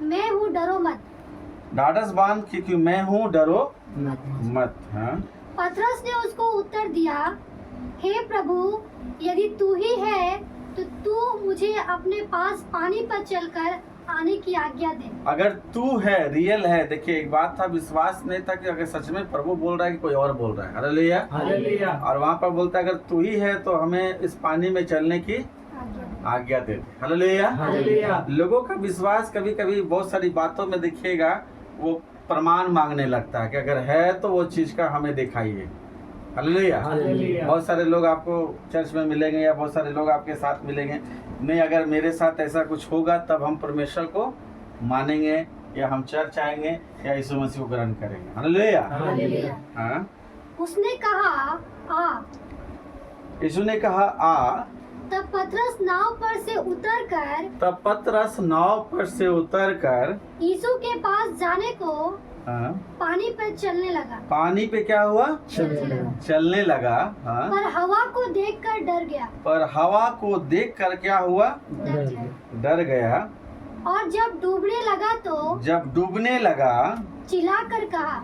मैं हूँ, डरो मत। ढाढ़स बांध क्योंकि मैं हूँ, डरो मत। हाँ, पतरस ने उसको उत्तर दिया, हे प्रभु, यदि तू ही है तो तू मुझे अपने पास पानी पर चलकर आने की आज्ञा दे। अगर तू है, रियल है। देखिए, एक बात था, विश्वास नहीं था कि अगर सच में प्रभु बोल रहा है कि कोई और बोल रहा है। Hallelujah, hallelujah. और वहाँ पर बोलता है अगर तू ही है तो हमें इस पानी में चलने की आज्ञा दे। हालेलुया। हालेलुया। लोगों का विश्वास कभी कभी बहुत सारी बातों में देखिएगा, वो प्रमाण मांगने लगता है कि अगर है तो वो चीज का हमें दिखाइए। हालेलुया। हालेलुया। बहुत सारे लोग आपको चर्च में मिलेंगे या बहुत सारे लोग आपके साथ मिलेंगे, नहीं अगर मेरे साथ ऐसा कुछ होगा तब हम परमेश्वर को मानेंगे या हम चर्च आएंगे या यीशु मसीह को ग्रहण करेंगे। हालेलुया। हालेलुया। हाँ, उसने कहा, आ। यीशु ने कहा आ। तब पतरस नाव पर से उतरकर तब पतरस नाव पर से उतरकर यीशु के पास जाने को हाँ, पानी पर चलने लगा। पानी पे क्या हुआ? चलने लगा। हाँ, पर हवा को देखकर डर गया। पर हवा को देखकर क्या हुआ? डर गया। डर गया। और जब डूबने लगा तो जब डूबने लगा चिल्लाकर कहा,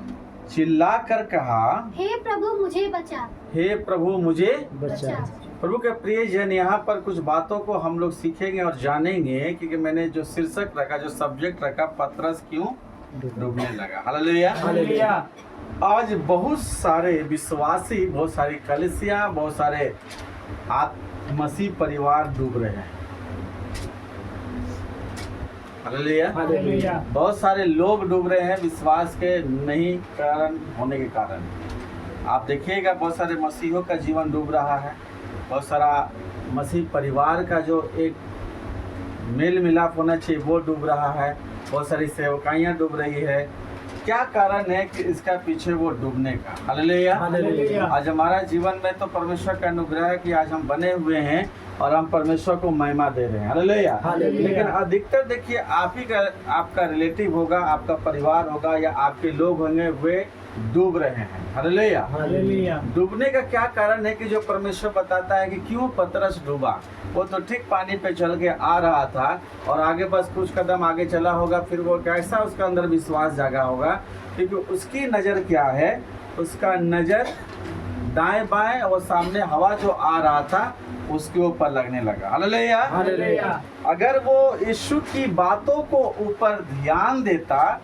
चिल्लाकर कहा, हे प्रभु मुझे बचा। हे प्रभु मुझे बचा। प्रभु के प्रिय जन, यहाँ पर कुछ बातों को हम लोग सीखेंगे और जानेंगे, क्योंकि मैंने जो शीर्षक रखा, जो सब्जेक्ट रखा, पतरस क्यों डूबने लगा। हालेलुया। हालेलुया। आज बहुत सारे विश्वासी, बहुत सारी कलीसियां, बहुत सारे मसीह परिवार डूब रहे हैं। हालेलुया। हालेलुया। बहुत सारे लोग डूब रहे हैं विश्वास के नहीं कारण होने के कारण। आप देखिएगा बहुत सारे मसीहों का जीवन डूब रहा है, बहुत सारा मसीह परिवार का जो एक मेल मिलाप होना चाहिए वो डूब रहा है, बहुत सारी सेवकाइयाँ डूब रही है। क्या कारण है कि इसका पीछे वो डूबने का? हालेलुया। हालेलुया। आज हमारा जीवन में तो परमेश्वर का अनुग्रह है कि आज हम बने हुए हैं और हम परमेश्वर को महिमा दे रहे हैं। हालेलुया। हालेलुया। लेकिन अधिकतर देखिए आप ही का, आपका रिलेटिव होगा, आपका परिवार होगा या आपके लोग होंगे, वे डूब रहे हैं। हालेलुया। हालेलुया। डूबने का क्या कारण है कि जो परमेश्वर बताता है कि क्यों पतरस डूबा। वो तो ठीक पानी पे चल के आ रहा था और आगे बस कुछ कदम आगे चला होगा, फिर वो कैसा उसका अंदर विश्वास जागा होगा, क्योंकि उसकी नज़र क्या है, उसका नज़र दाएं बाएं और सामने हवा जो आ रहा था उसके ऊपर लगने लगा। हालेलुया। हालेलुया। अगर वो यीशु की बातों को ऊपर ध्यान देता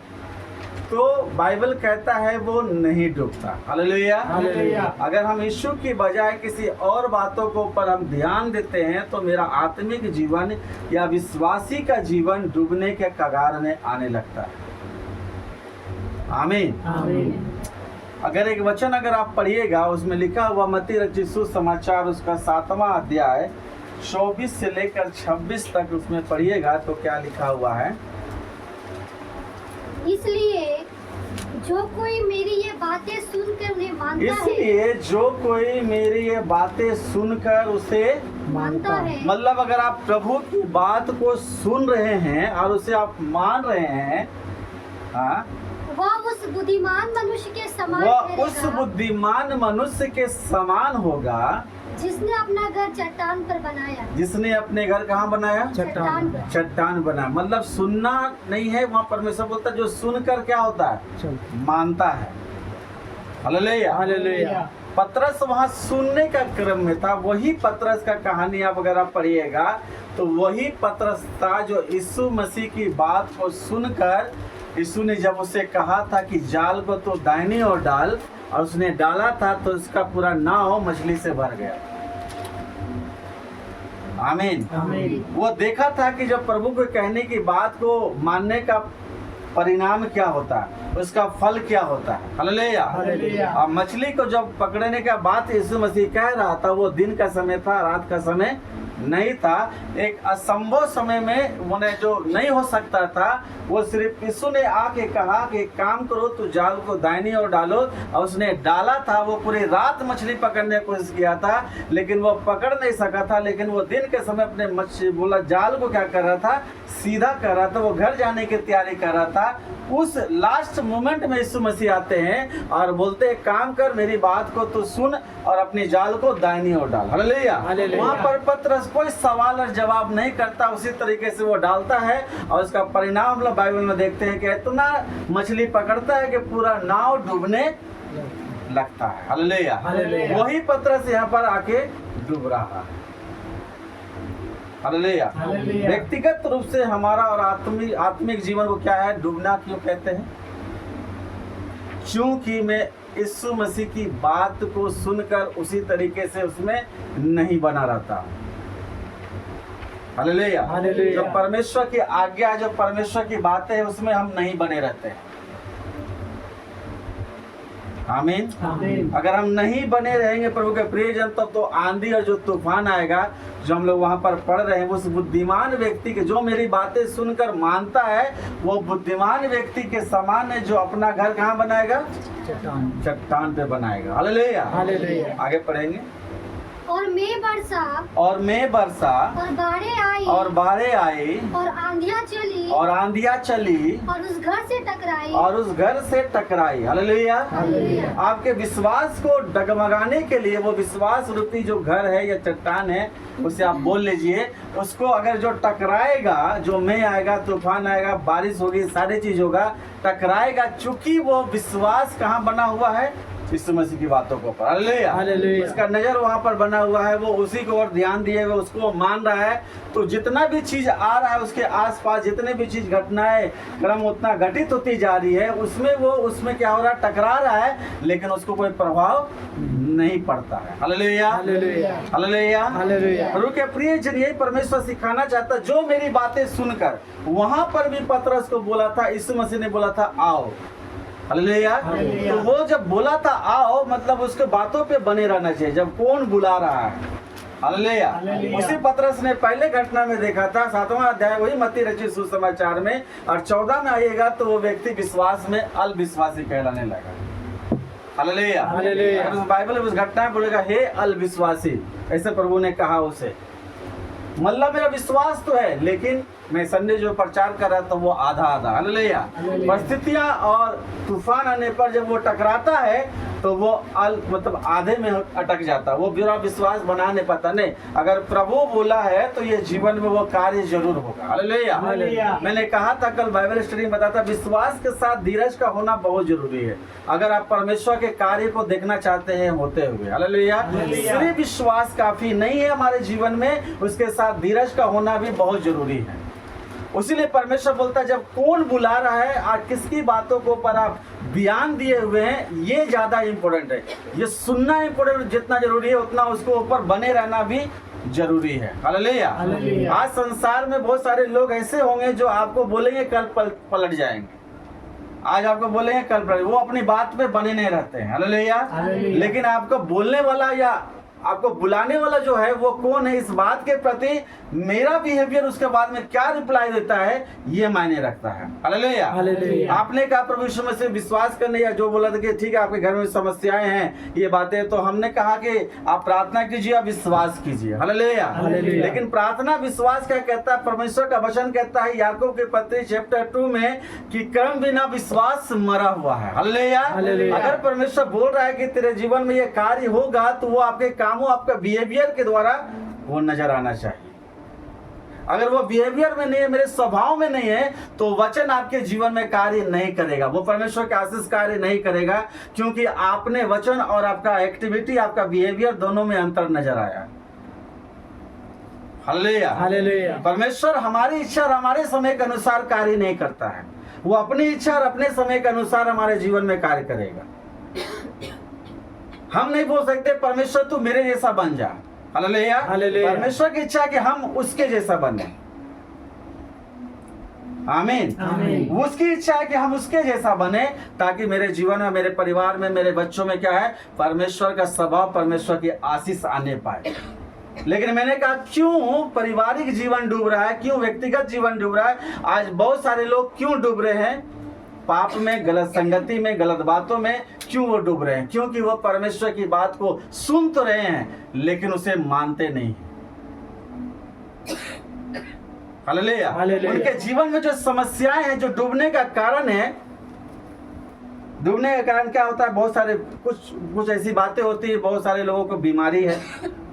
तो बाइबल कहता है वो नहीं डूबता। हालेलुया। हालेलुया। अगर हम यीशु की बजाय किसी और बातों को ऊपर हम ध्यान देते हैं तो मेरा आत्मिक जीवन या विश्वासी का जीवन डूबने के कगार में आने लगता है। आमीन। आमीन। अगर एक वचन अगर आप पढ़िएगा, उसमें लिखा हुआ मत्ती रचित सुसमाचार उसका 7वां अध्याय 24 से लेकर 26 तक उसमें पढ़िएगा तो क्या लिखा हुआ है? इसलिए जो कोई मेरी ये बातें सुनकर उन्हें मानता है, इसलिए जो कोई मेरी ये बातें सुनकर उसे मानता है, मतलब अगर आप प्रभु की बात को सुन रहे हैं और उसे आप मान रहे हैं, हाँ, वह उस बुद्धिमान मनुष्य के समान वह उस ठहरेगा, बुद्धिमान मनुष्य के समान होगा जिसने अपना घर चट्टान पर बनाया। जिसने अपने घर कहाँ बनाया? चट्टान पर। चट्टान बना। मतलब सुनना नहीं है, वहाँ परमेश्वर बोलता है जो सुनकर क्या होता है? मानता है। हालेलुया। हालेलुया। पतरस वहाँ सुनने का क्रम में था। वही पतरस का कहानी आप अगर आप पढ़िएगा तो वही पतरस था जो यीशु मसीह की बात को सुनकर, यीशु ने जब उसे कहा था कि जाल को तो दाहिनी ओर डाल, और उसने डाला था तो उसका पूरा नाव मछली से भर गया। आमीन। आमीन। वो देखा था कि जब प्रभु के कहने की बात को मानने का परिणाम क्या होता है, उसका फल क्या होता है। हालेलुया। हालेलुया। अब मछली को जब पकड़ने का बात यीशु मसीह कह रहा था, वो दिन का समय था, रात का समय नहीं था। एक असंभव समय में उन्हें जो नहीं हो सकता था, वो सिर्फ यीशु ने आके कहा कि एक काम करो, तू जाल को दाहिनी ओर डालो, और उसने डाला था। वो पूरी रात मछली पकड़ने की कोशिश किया था लेकिन वो पकड़ नहीं सका था। लेकिन वो दिन के समय अपने मछली बोला जाल को क्या कर रहा था? सीधा कर रहा था। वो घर जाने की तैयारी कर रहा था। उस लास्ट मोमेंट में यीशु मसीह आते हैं और बोलते हैं काम कर, मेरी बात को तू सुन और अपनी जाल को दाहिनी ओर डाल। हालेलुया। हालेलुया। वहाँ पर पतरस कोई सवाल और जवाब नहीं करता, उसी तरीके से वो डालता है और उसका परिणाम हम लोग बाइबल में देखते हैं कि इतना मछली पकड़ता है कि पूरा नाव डूबने लगता है। हालेलुया। हालेलुया। वही पतरस यहाँ पर आके डूब रहा है। हालेलुया। हालेलुया। व्यक्तिगत रूप से हमारा और आत्मिक जीवन को क्या है, डूबना क्यों कहते हैं? क्योंकि मैं यीशु मसीह की बात को सुनकर उसी तरीके से उसमें नहीं बना रहता। हालेलुया। हालेलुया। जो परमेश्वर की आज्ञा, जो परमेश्वर की बातें हैं, उसमें हम नहीं बने रहते हैं। आमीन। आमीन। अगर हम नहीं बने रहेंगे प्रभु के प्रियजन, तब तो आंधी और जो तूफान आएगा, जो हम लोग वहां पर पढ़ रहे हैं, उस बुद्धिमान व्यक्ति के जो मेरी बातें सुनकर मानता है, वो बुद्धिमान व्यक्ति के समान है, जो अपना घर कहाँ बनाएगा? चट्टान। चट्टान पे बनाएगा। हालेलुया। हालेलुया। आगे पढ़ेंगे। और मैं बरसा और मैं बरसा और बाढ़ें आई और बाढ़ें आई और आंधियां चली और आंधियां चली और उस घर से टकराई और उस घर से टकराई। हालेलुया। हालेलुया। आपके विश्वास को डगमगाने के लिए वो विश्वास रूपी जो घर है या चट्टान है, उसे आप बोल लीजिए। उसको अगर जो टकराएगा, जो में आएगा, तूफान आएगा, बारिश होगी, सारी चीज होगा, टकराएगा, चूंकि वो विश्वास कहाँ बना हुआ है? यीशु मसीह की बातों को पर। हालेलुया। हालेलुया। उसका नजर वहां पर बना हुआ है, वो उसी को और ध्यान दिए हुए उसको मान रहा है। तो जितना भी चीज आ रहा है उसके आसपास, जितने भी चीज घटनाएं क्रम उतना घटित होती जा रही है, उसमें क्या हो रहा है? टकरा रहा है, लेकिन उसको कोई प्रभाव नहीं पड़ता है। हालेलुया। हालेलुया। हालेलुया। हालेलुया। प्रभु के प्रिय जन, यही परमेश्वर सिखाना चाहता, जो मेरी बातें सुनकर, वहां पर भी पतरस को बोला था, यीशु मसीह ने बोला था आओ। हालेलुया। हालेलुया। तो वो जब बोला था आओ, मतलब उसके बातों पे बने रहना चाहिए, जब कौन बुला रहा है। हालेलुया। हालेलुया। उसी पतरस ने पहले घटना में देखा था, 7वां अध्याय वही मत्ती रचित सुसमाचार में, और 14 में आइएगा तो वो व्यक्ति विश्वास में अल्पविश्वासी कहलाने लगा। हालेलुया। हालेलुया। अगर उस बाइबल में उस घटना में बोलेगा हे अल्पविश्वासी, ऐसे प्रभु ने कहा उसे। मतलब मेरा विश्वास तो है, लेकिन मैं संडे जो प्रचार कर रहा था वो आधा आधा। हालेलुया। हालेलुया। परिस्थितियां और तूफान आने पर जब वो टकराता है तो वो मतलब आधे में अटक जाता, वो मेरा विश्वास बना नहीं पाता। नहीं, अगर प्रभु बोला है तो ये जीवन में वो कार्य जरूर होगा। हालेलुया। हालेलुया। मैंने कहा था कल बाइबल स्टडी में बताता, विश्वास के साथ धीरज का होना बहुत जरूरी है, अगर आप परमेश्वर के कार्य को देखना चाहते हैं होते हुए। हालेलुया। हालेलुया। सिर्फ विश्वास काफी नहीं है हमारे जीवन में, उसके साथ धीरज का होना भी बहुत जरूरी है। उसीलिए परमेश्वर बोलता है जब कौन बुला रहा है और किसकी बातों को पर आप ध्यान दिए हुए हैं, ये ज्यादा इम्पोर्टेंट है। ये सुनना इम्पोर्टेंट जितना जरूरी है, उतना उसको ऊपर बने रहना भी जरूरी है। हालेलुया। हालेलुया। आज संसार में बहुत सारे लोग ऐसे होंगे जो आपको बोलेंगे कल पलट जाएंगे, आज आपको बोलेंगे कल पलट, वो अपनी बात पे बने नहीं रहते हैं। हालेलुया। हालेलुया। लेकिन आपको बोलने वाला या आपको बुलाने वाला जो है वो कौन है, इस बात के प्रति मेरा बिहेवियर उसके बाद में क्या रिप्लाई देता है, ये मायने रखता है। हालेलुया। हालेलुया। आपने कहा प्रभु यीशु मसीह विश्वास करने, या जो बोला था कि ठीक है आपके घर में समस्याएं हैं, ये बातें, तो हमने कहा कि आप प्रार्थना कीजिए, आप विश्वास कीजिए। हालेलुया। हालेलुया। लेकिन प्रार्थना विश्वास क्या कहता है? परमेश्वर का वचन कहता है याकूब के पत्री चैप्टर 2 में कि कर्म बिना विश्वास मरा हुआ है। हालेलुया। हालेलुया। अगर परमेश्वर बोल रहा है कि तेरे जीवन में ये कार्य होगा, तो वो आपके कामों, आपका बिहेवियर के द्वारा वो नजर आना चाहिए। अगर वो बिहेवियर में नहीं है, मेरे स्वभाव में नहीं है, तो वचन आपके जीवन में कार्य नहीं करेगा, वो परमेश्वर का आशीष कार्य नहीं करेगा, क्योंकि आपने वचन और आपका एक्टिविटी, आपका बिहेवियर दोनों में अंतर नजर आया। हालेलुया। हालेलुया। परमेश्वर हमारी इच्छा और हमारे समय के अनुसार कार्य नहीं करता है, वो अपनी इच्छा और अपने समय के अनुसार हमारे जीवन में कार्य करेगा। हम नहीं बोल सकते परमेश्वर तू मेरे जैसा बन जा। हालेलुया। हालेलुया। परमेश्वर की इच्छा है कि हम उसके जैसा बने। आमीन। आमीन। उसकी इच्छा है कि हम उसके जैसा बने, ताकि मेरे जीवन में, मेरे परिवार में, मेरे बच्चों में क्या है, परमेश्वर का स्वभाव, परमेश्वर की आशीष आने पाए। लेकिन मैंने कहा क्यों पारिवारिक जीवन डूब रहा है, क्यों व्यक्तिगत जीवन डूब रहा है? आज बहुत सारे लोग क्यों डूब रहे हैं? पाप में, गलत संगति में, गलत बातों में क्यों वो डूब रहे हैं? क्योंकि वो परमेश्वर की बात को सुन तो रहे हैं, लेकिन उसे मानते नहीं। हालेलुया। हालेलुया। उनके जीवन में जो समस्याएं हैं, जो डूबने का कारण है, डूबने के कारण क्या होता है, बहुत सारे कुछ ऐसी बातें होती है, बहुत सारे लोगों को बीमारी है,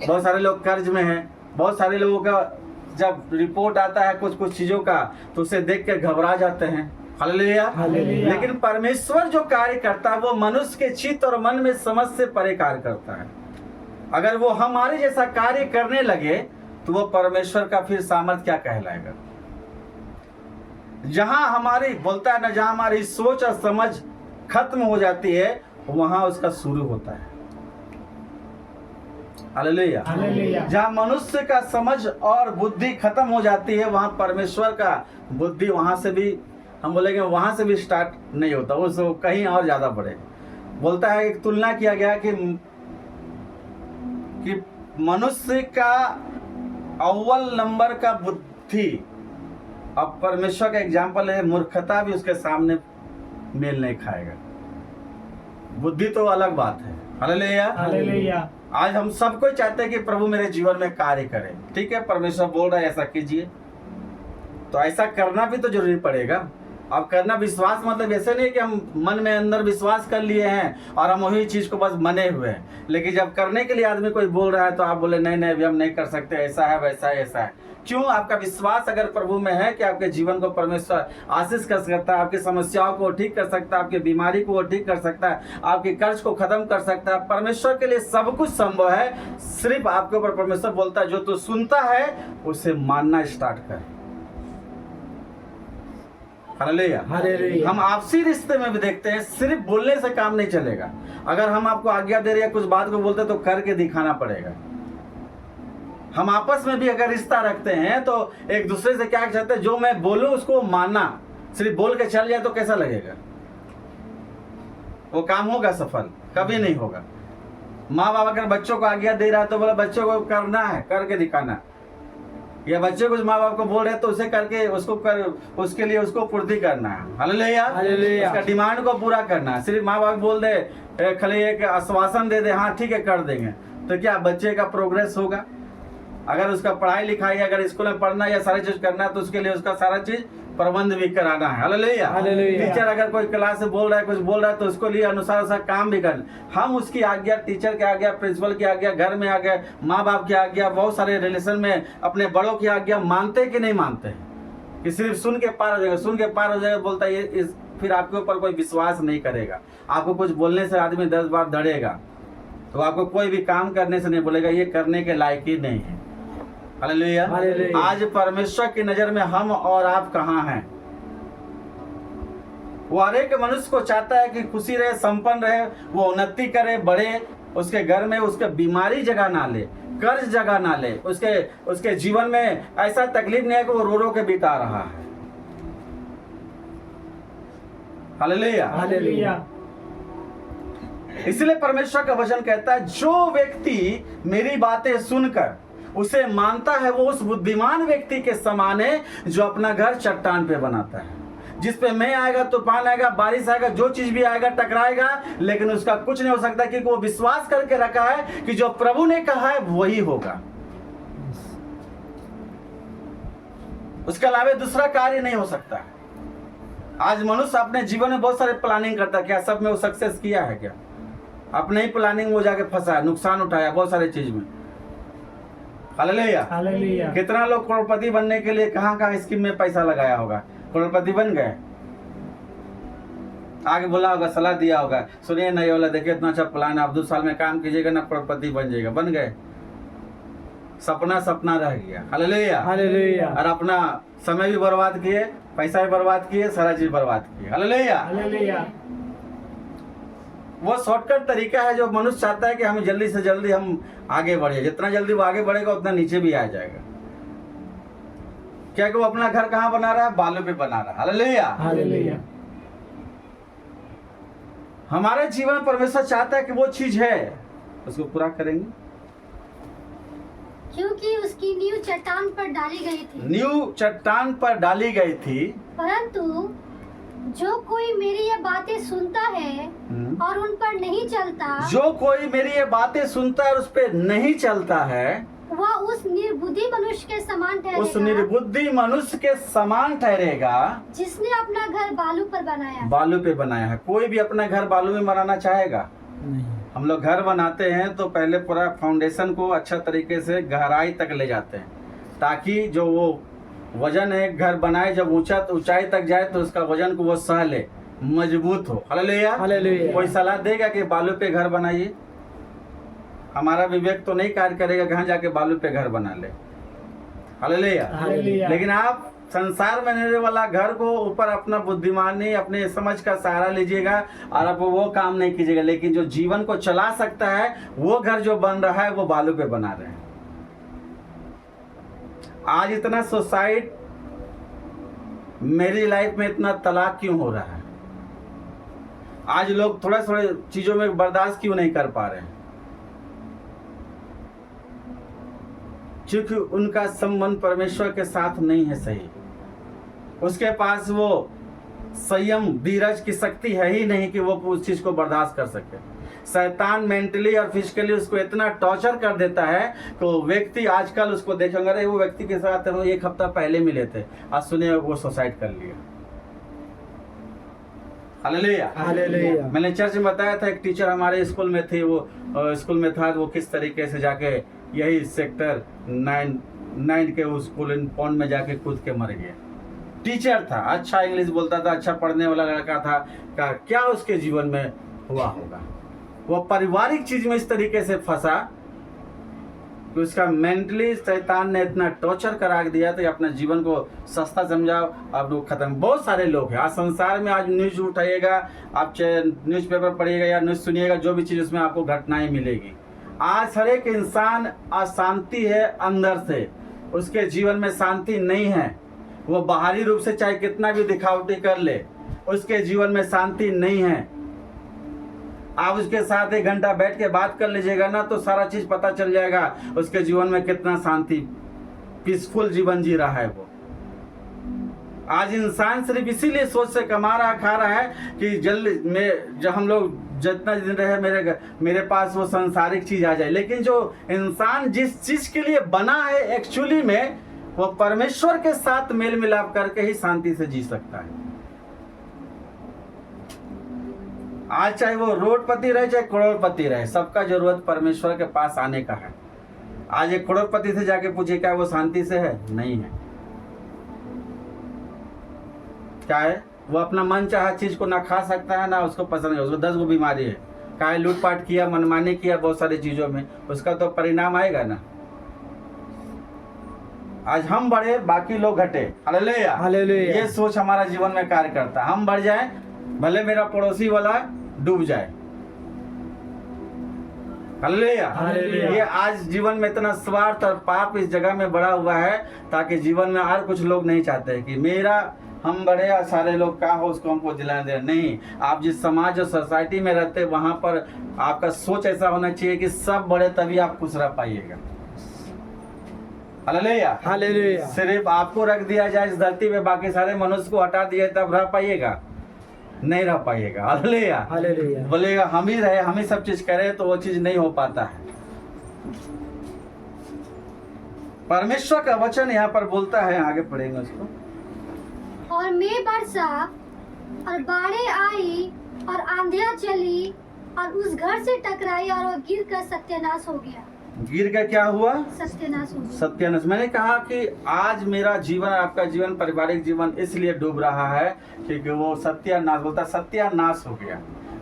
बहुत सारे लोग कर्ज में हैं, बहुत सारे लोगों का जब रिपोर्ट आता है कुछ चीजों का तो उसे देख के घबरा जाते हैं। हालेलुया। हालेलुया। लेकिन परमेश्वर जो कार्य करता है वो मनुष्य के चित्त और मन में समझ से परे कार्य करता है। अगर वो हमारे जैसा कार्य करने लगे तो वो परमेश्वर का फिर सामर्थ क्या कहलाएगा। जहां हमारी बोलता है ना, जहां हमारी सोच और समझ खत्म हो जाती है वहां उसका शुरू होता है। हालेलुया। हालेलुया। जहां मनुष्य का समझ और बुद्धि खत्म हो जाती है वहां परमेश्वर का बुद्धि वहां से भी हम बोलेंगे वहां से भी स्टार्ट नहीं होता, वो कहीं और ज्यादा बढ़े। बोलता है, एक तुलना किया गया कि मनुष्य का अव्वल नंबर का बुद्धि, अब परमेश्वर का एग्जाम्पल है, मूर्खता भी उसके सामने मेल नहीं खाएगा। बुद्धि तो अलग बात है। हालेलुया। हालेलुया। आज हम सबको चाहते हैं कि प्रभु मेरे जीवन में कार्य करे। ठीक है, परमेश्वर बोल रहा है ऐसा कीजिए, तो ऐसा करना भी तो जरूरी पड़ेगा। अब करना विश्वास मतलब ऐसे नहीं कि हम मन में अंदर विश्वास कर लिए हैं और हम वही चीज को बस मने हुए हैं, लेकिन जब करने के लिए आदमी कोई बोल रहा है तो आप बोले नहीं अभी हम नहीं कर सकते, ऐसा है वैसा है ऐसा है। क्यों? आपका विश्वास अगर प्रभु में है कि आपके जीवन को परमेश्वर आशीष कर सकता है, आपकी समस्याओं को ठीक कर सकता है, आपकी बीमारी को ठीक कर सकता है, आपके कर्ज को खत्म कर सकता है। परमेश्वर के लिए सब कुछ संभव है। सिर्फ आपके ऊपर परमेश्वर बोलता है जो तू सुनता है उसे मानना स्टार्ट कर। हालेलुया। हालेलुया। हम आपसी रिश्ते में भी देखते हैं, सिर्फ बोलने से काम नहीं चलेगा। अगर हम आपको आज्ञा दे रहे हैं कुछ बात को बोलते तो करके दिखाना पड़ेगा। हम आपस में भी अगर रिश्ता रखते हैं तो एक दूसरे से क्या चाहते हैं, जो मैं बोलूं उसको मानना। सिर्फ बोल के चल जाए तो कैसा लगेगा? वो काम होगा सफल? कभी नहीं होगा। माँ बाप अगर बच्चों को आज्ञा दे रहा है तो बोला बच्चों को करना है, करके दिखाना। या बच्चे कुछ माँ बाप को बोल रहे हैं तो उसे करके उसके लिए उसको पूर्ति करना है। हालेलुया। हालेलुया। उसका डिमांड को पूरा करना है। सिर्फ माँ बाप बोल दे, खाली एक आश्वासन दे दे, हाँ ठीक है कर देंगे, तो क्या बच्चे का प्रोग्रेस होगा? अगर उसका पढ़ाई लिखाई, अगर स्कूल में पढ़ना या सारी चीज करना है तो उसके लिए उसका सारा चीज प्रबंध भी कराना है। हालेलुया। हालेलुया। टीचर अगर कोई क्लास से बोल रहा है, कुछ बोल रहा है तो उसको लिए अनुसार उसका काम भी करना। हम उसकी आज्ञा, टीचर की आज्ञा, प्रिंसिपल की आज्ञा, घर में आज्ञा, माँ बाप की आज्ञा, बहुत सारे रिलेशन में अपने बड़ों की आज्ञा मानते कि नहीं मानते? कि सिर्फ सुन के पार हो जाएगा, सुन के पार हो जाएगा बोलता है फिर आपके ऊपर कोई विश्वास नहीं करेगा। आपको कुछ बोलने से आदमी 10 बार डरेगा, तो आपको कोई भी काम करने से नहीं बोलेगा, ये करने के लायक ही नहीं है। हालेलुया। हालेलुया। आज परमेश्वर की नजर में हम और आप कहाँ हैं? वो हर एक मनुष्य को चाहता है कि खुशी रहे, संपन्न रहे, वो उन्नति करे, बढ़े, उसके घर में उसके बीमारी जगह ना ले, कर्ज जगह ना ले, उसके जीवन में ऐसा तकलीफ नहीं है कि वो रो रो के बिता रहा है। हालेलुया। हालेलुया। इसलिए परमेश्वर का वचन कहता है जो व्यक्ति मेरी बातें सुनकर उसे मानता है वो उस बुद्धिमान व्यक्ति के समान है जो अपना घर चट्टान पे बनाता है, जिस पे मैं आएगा, तूफान आएगा, बारिश आएगा, जो चीज भी आएगा टकराएगा, लेकिन उसका कुछ नहीं हो सकता क्योंकि वो विश्वास करके रखा है कि जो प्रभु ने कहा है वही होगा। उसके अलावा दूसरा कार्य नहीं हो सकता है। आज मनुष्य अपने जीवन में बहुत सारे प्लानिंग करता है, क्या सब में वो सक्सेस किया है? क्या अपने ही प्लानिंग में वो जाके फंसा है, नुकसान उठाया बहुत सारे चीज में। हालेलुया। हालेलुया। कितना लोग करोड़पति बनने के लिए कहाँ कहाँ स्कीम में पैसा लगाया होगा, करोड़पति बन गए। आगे बोला होगा, सलाह दिया होगा, सुनिए ना ये वाला देखिए इतना अच्छा प्लान है, आप 2 साल में काम कीजिएगा ना करोड़पति बन जाएगा। बन गए, सपना रह गया। हालेलुया। हालेलुया। और अपना समय भी बर्बाद किए, पैसा भी बर्बाद किए, सारा चीज बर्बाद किए। हालेलुया। हालेलुया। वो शॉर्टकट तरीका है जो मनुष्य चाहता है कि हम जल्दी से जल्दी हम आगे बढ़े। जितना जल्दी वो आगे बढ़ेगा उतना नीचे भी आ जाएगा। क्या कि वो अपना घर कहाँ बना रहा है? बालों पे बना रहा है। हालेलुया। हालेलुया। हमारे जीवन में परमेश्वर चाहता है कि वो चीज है उसको पूरा करेंगे, क्योंकि उसकी नींव चट्टान पर डाली गई थी। नींव चट्टान पर डाली गई थी। परंतु जो कोई मेरी ये बातें सुनता है और उन पर नहीं चलता, जो कोई मेरी ये बातें सुनता है और उस पर नहीं चलता है, वह उस निर्बुद्धि मनुष्य के समान उस ठहरेगा निर्बुद्धि मनुष्य के समान ठहरेगा जिसने अपना घर बालू पर बनाया। बालू पे बनाया है। कोई भी अपना घर बालू में बनाना चाहेगा? नहीं। हम लोग घर बनाते हैं तो पहले पूरा फाउंडेशन को अच्छा तरीके से गहराई तक ले जाते हैं, ताकि जो वो वजन है घर बनाए जब ऊंचाई तक जाए तो उसका वजन को वो सह ले, मजबूत हो। हालेलुया। हालेलुया। कोई सलाह देगा कि बालू पे घर बनाइए? हमारा विवेक तो नहीं कार्य करेगा कहाँ जाके बालू पे घर बना ले। हालेलुया। हालेलुया। लेकिन आप संसार में रहने वाला घर को ऊपर अपना बुद्धिमानी अपने समझ का सहारा लीजिएगा और आप वो काम नहीं कीजिएगा, लेकिन जो जीवन को चला सकता है वो घर जो बन रहा है वो बालू पे बना रहे हैं। आज इतना सुसाइड, मेरी लाइफ में इतना तलाक क्यों हो रहा है? आज लोग थोड़ा थोड़े चीजों में बर्दाश्त क्यों नहीं कर पा रहे हैं? क्योंकि उनका संबंध परमेश्वर के साथ नहीं है सही। उसके पास वो संयम धीरज की शक्ति है ही नहीं कि वो उस चीज को बर्दाश्त कर सके। शैतान मेंटली और फिजिकली उसको इतना टॉर्चर कर देता है कि वो व्यक्ति, आजकल उसको देखेंगे, अरे वो व्यक्ति के साथ हम 1 हफ्ता पहले मिले थे, आज सुनिए वो सुसाइड कर लिया। हालेलुया। हालेलुया। मैंने चर्च में बताया था, एक टीचर हमारे स्कूल में थी, वो स्कूल में था, वो किस तरीके से जाके यही सेक्टर 9 के उस स्कूल पॉन्ड में जाके कूद के मर गया। टीचर था, अच्छा इंग्लिश बोलता था, अच्छा पढ़ने वाला लड़का था, क्या उसके जीवन में हुआ होगा? वो पारिवारिक चीज में इस तरीके से फंसा कि उसका मेंटली शैतान ने इतना टॉर्चर करा दिया तो अपने जीवन को सस्ता समझा, अब लोग खत्म। बहुत सारे लोग हैं आज संसार में, आज न्यूज उठाइएगा, आप न्यूज़पेपर पढ़िएगा या न्यूज सुनिएगा, जो भी चीज उसमें आपको घटनाएं मिलेगी। आज हर एक इंसान अशांति है अंदर से, उसके जीवन में शांति नहीं है। वो बाहरी रूप से चाहे कितना भी दिखावटी कर ले, उसके जीवन में शांति नहीं है। आप उसके साथ 1 घंटा बैठ के बात कर लीजिएगा ना तो सारा चीज पता चल जाएगा उसके जीवन में कितना शांति, पीसफुल जीवन जी रहा है वो। आज इंसान सिर्फ इसीलिए सोच से कमा रहा खा रहा है कि जल्द में जब हम लोग जितना दिन रहे मेरे पास वो सांसारिक चीज आ जाए। लेकिन जो इंसान जिस चीज के लिए बना है एक्चुअली में, वो परमेश्वर के साथ मेल मिलाप करके ही शांति से जी सकता है। आज चाहे वो रोडपति रहे चाहे करोड़पति रहे, सबका जरूरत परमेश्वर के पास आने का है। आज एक करोड़पति से जाके पूछे क्या वो शांति से है? नहीं है। क्या है? वो अपना मन चाहा चीज को ना खा सकता है, ना उसको पसंद है, उसको 10 गो बीमारी है। क्या है? लूटपाट किया, मनमानी किया बहुत सारी चीजों में, उसका तो परिणाम आएगा ना। आज हम बढ़े बाकी लोग घटे। हालेलुया। हालेलुया। ये सोच हमारा जीवन में कार्य करता है। हम बढ़ जाए, भले मेरा पड़ोसी वाला डूब जाए। हालेलुया। हालेलुया। ये आज जीवन में इतना स्वार्थ और पाप इस जगह में बढ़ा हुआ है, ताकि जीवन में और कुछ लोग नहीं चाहते कि मेरा हम बढ़े और सारे लोग क्या हो उसको हमको दिलाने दे। नहीं, आप जिस समाज और सोसाइटी में रहते हैं वहां पर आपका सोच ऐसा होना चाहिए कि सब बढ़े तभी आप खुश रह पाइएगा। हालेलुया। हालेलुया। सिर्फ आपको रख दिया जाए इस धरती में, बाकी सारे मनुष्य को हटा दिए तब रह पाइएगा? नहीं रह पाइएगा। हालेलुया। हालेलुया। बोलेगा हम ही रहे, हम ही सब चीज करें, तो वो चीज नहीं हो पाता है। परमेश्वर का वचन यहाँ पर बोलता है, आगे पढ़ेंगे उसको। और मैं बरसा और बाढ़ें आई और आंधियां चली और उस घर से टकराई और वो गिर कर सत्यानाश हो गया। गिर का क्या हुआ? सत्यानाश हो गया। सत्यानाश। मैंने कहा कि आज मेरा जीवन, आपका जीवन, पारिवारिक जीवन इसलिए डूब रहा है क्योंकि वो सत्यानाश बोलता, सत्यानाश हो गया।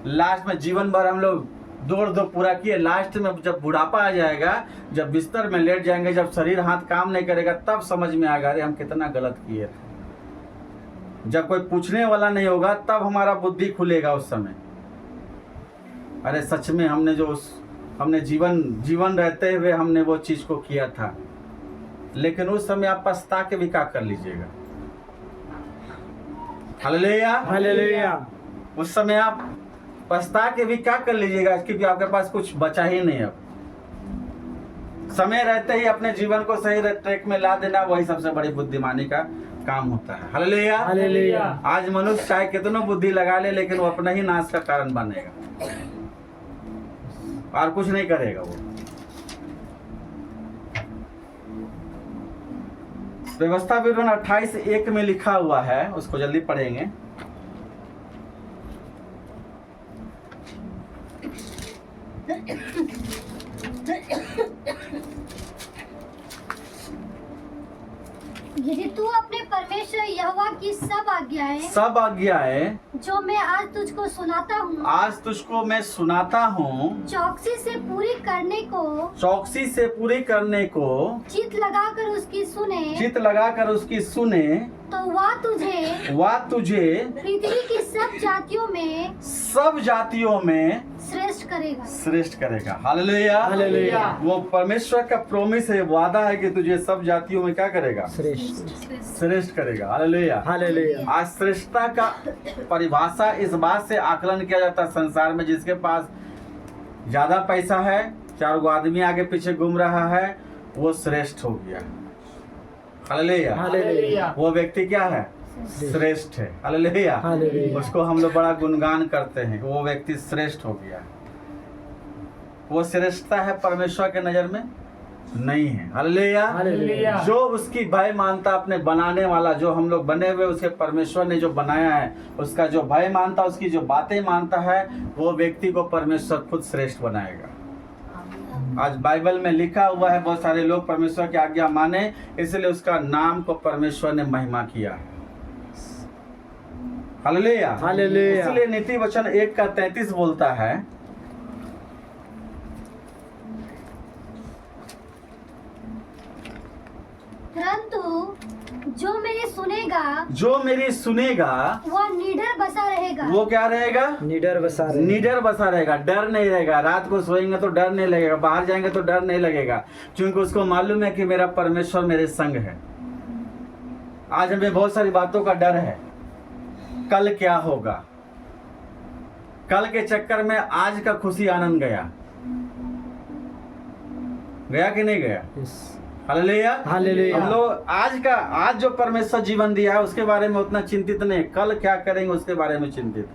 लास्ट में जीवन भर हम लोग दौड़ पूरा किए, लास्ट में जब बुढ़ापा आ जाएगा, जब बिस्तर में लेट जाएंगे, जब शरीर हाथ काम नहीं करेगा, तब समझ में आएगा अरे हम कितना गलत किए थे। जब कोई पूछने वाला नहीं होगा तब हमारा बुद्धि खुलेगा उस समय। अरे सच में हमने जीवन रहते हुए हमने वो चीज को किया था। लेकिन उस समय आप पछता के भी क्या कर लीजिएगा। हालेलुया। हालेलुया। उस समय आप पछता के भी क्या कर लीजिएगा, क्योंकि आपके पास कुछ बचा ही नहीं। अब समय रहते ही अपने जीवन को सही ट्रैक में ला देना, वही सबसे बड़ी बुद्धिमानी का काम होता है। हालेलुया। हालेलुया। आज मनुष्य चाहे कितनों बुद्धि लगा ले, लेकिन वो अपना ही नाश का कारण बनेगा और कुछ नहीं करेगा वो। व्यवस्था विवरण 28:1 में लिखा हुआ है, उसको जल्दी पढ़ेंगे। यदि तू अपने परमेश्वर यहोवा की सब आज्ञाएं जो मैं आज तुझको सुनाता हूँ आज तुझको मैं सुनाता हूँ चौकसी से पूरी करने को चित लगाकर उसकी सुने तो वह तुझे पृथ्वी की सब जातियों में श्रेष्ठ करेगा। Hallelujah hallelujah. वो परमेश्वर का प्रॉमिस है, वादा है कि तुझे सब जातियों में क्या करेगा? श्रेष्ठ करेगा। Hallelujah hallelujah. आज श्रेष्ठता का परिभाषा इस बात से आकलन किया जाता है संसार में, जिसके पास ज्यादा पैसा है, 4 गो आदमी आगे पीछे घूम रहा है, वो श्रेष्ठ हो गया। Hallelujah hallelujah. वो व्यक्ति क्या है? श्रेष्ठ है। Hallelujah hallelujah. उसको हम लोग बड़ा गुणगान करते हैं, वो व्यक्ति श्रेष्ठ हो गया। वो श्रेष्ठता है परमेश्वर के नजर में नहीं है। Hallelujah hallelujah. जो उसकी भय मानता, अपने बनाने वाला, जो हम लोग बने हुए, उसके परमेश्वर ने जो बनाया है, उसका जो भय मानता, उसकी जो बातें मानता है, वो व्यक्ति को परमेश्वर खुद श्रेष्ठ बनाएगा। आज बाइबल में लिखा हुआ है, बहुत सारे लोग परमेश्वर की आज्ञा माने, इसलिए उसका नाम को परमेश्वर ने महिमा किया है। Hallelujah hallelujah. इसलिए नीति वचन 1:33 बोलता है, परंतु जो मेरी सुनेगा वह निडर बसा रहेगा। वो क्या रहेगा? निडर बसा रहेगा, डर नहीं रहेगा। रात को सोएंगे तो डर नहीं लगेगा, बाहर जाएंगे तो डर नहीं लगेगा, क्योंकि उसको मालूम है कि मेरा परमेश्वर मेरे संग है। आज हमें बहुत सारी बातों का डर है, कल क्या होगा, कल के चक्कर में आज का खुशी आनंद गया कि नहीं गया? Hallelujah hallelujah. हम लोग आज जो परमेश्वर जीवन दिया है उसके बारे में उतना चिंतित नहीं, कल क्या करेंगे उसके बारे में चिंतित।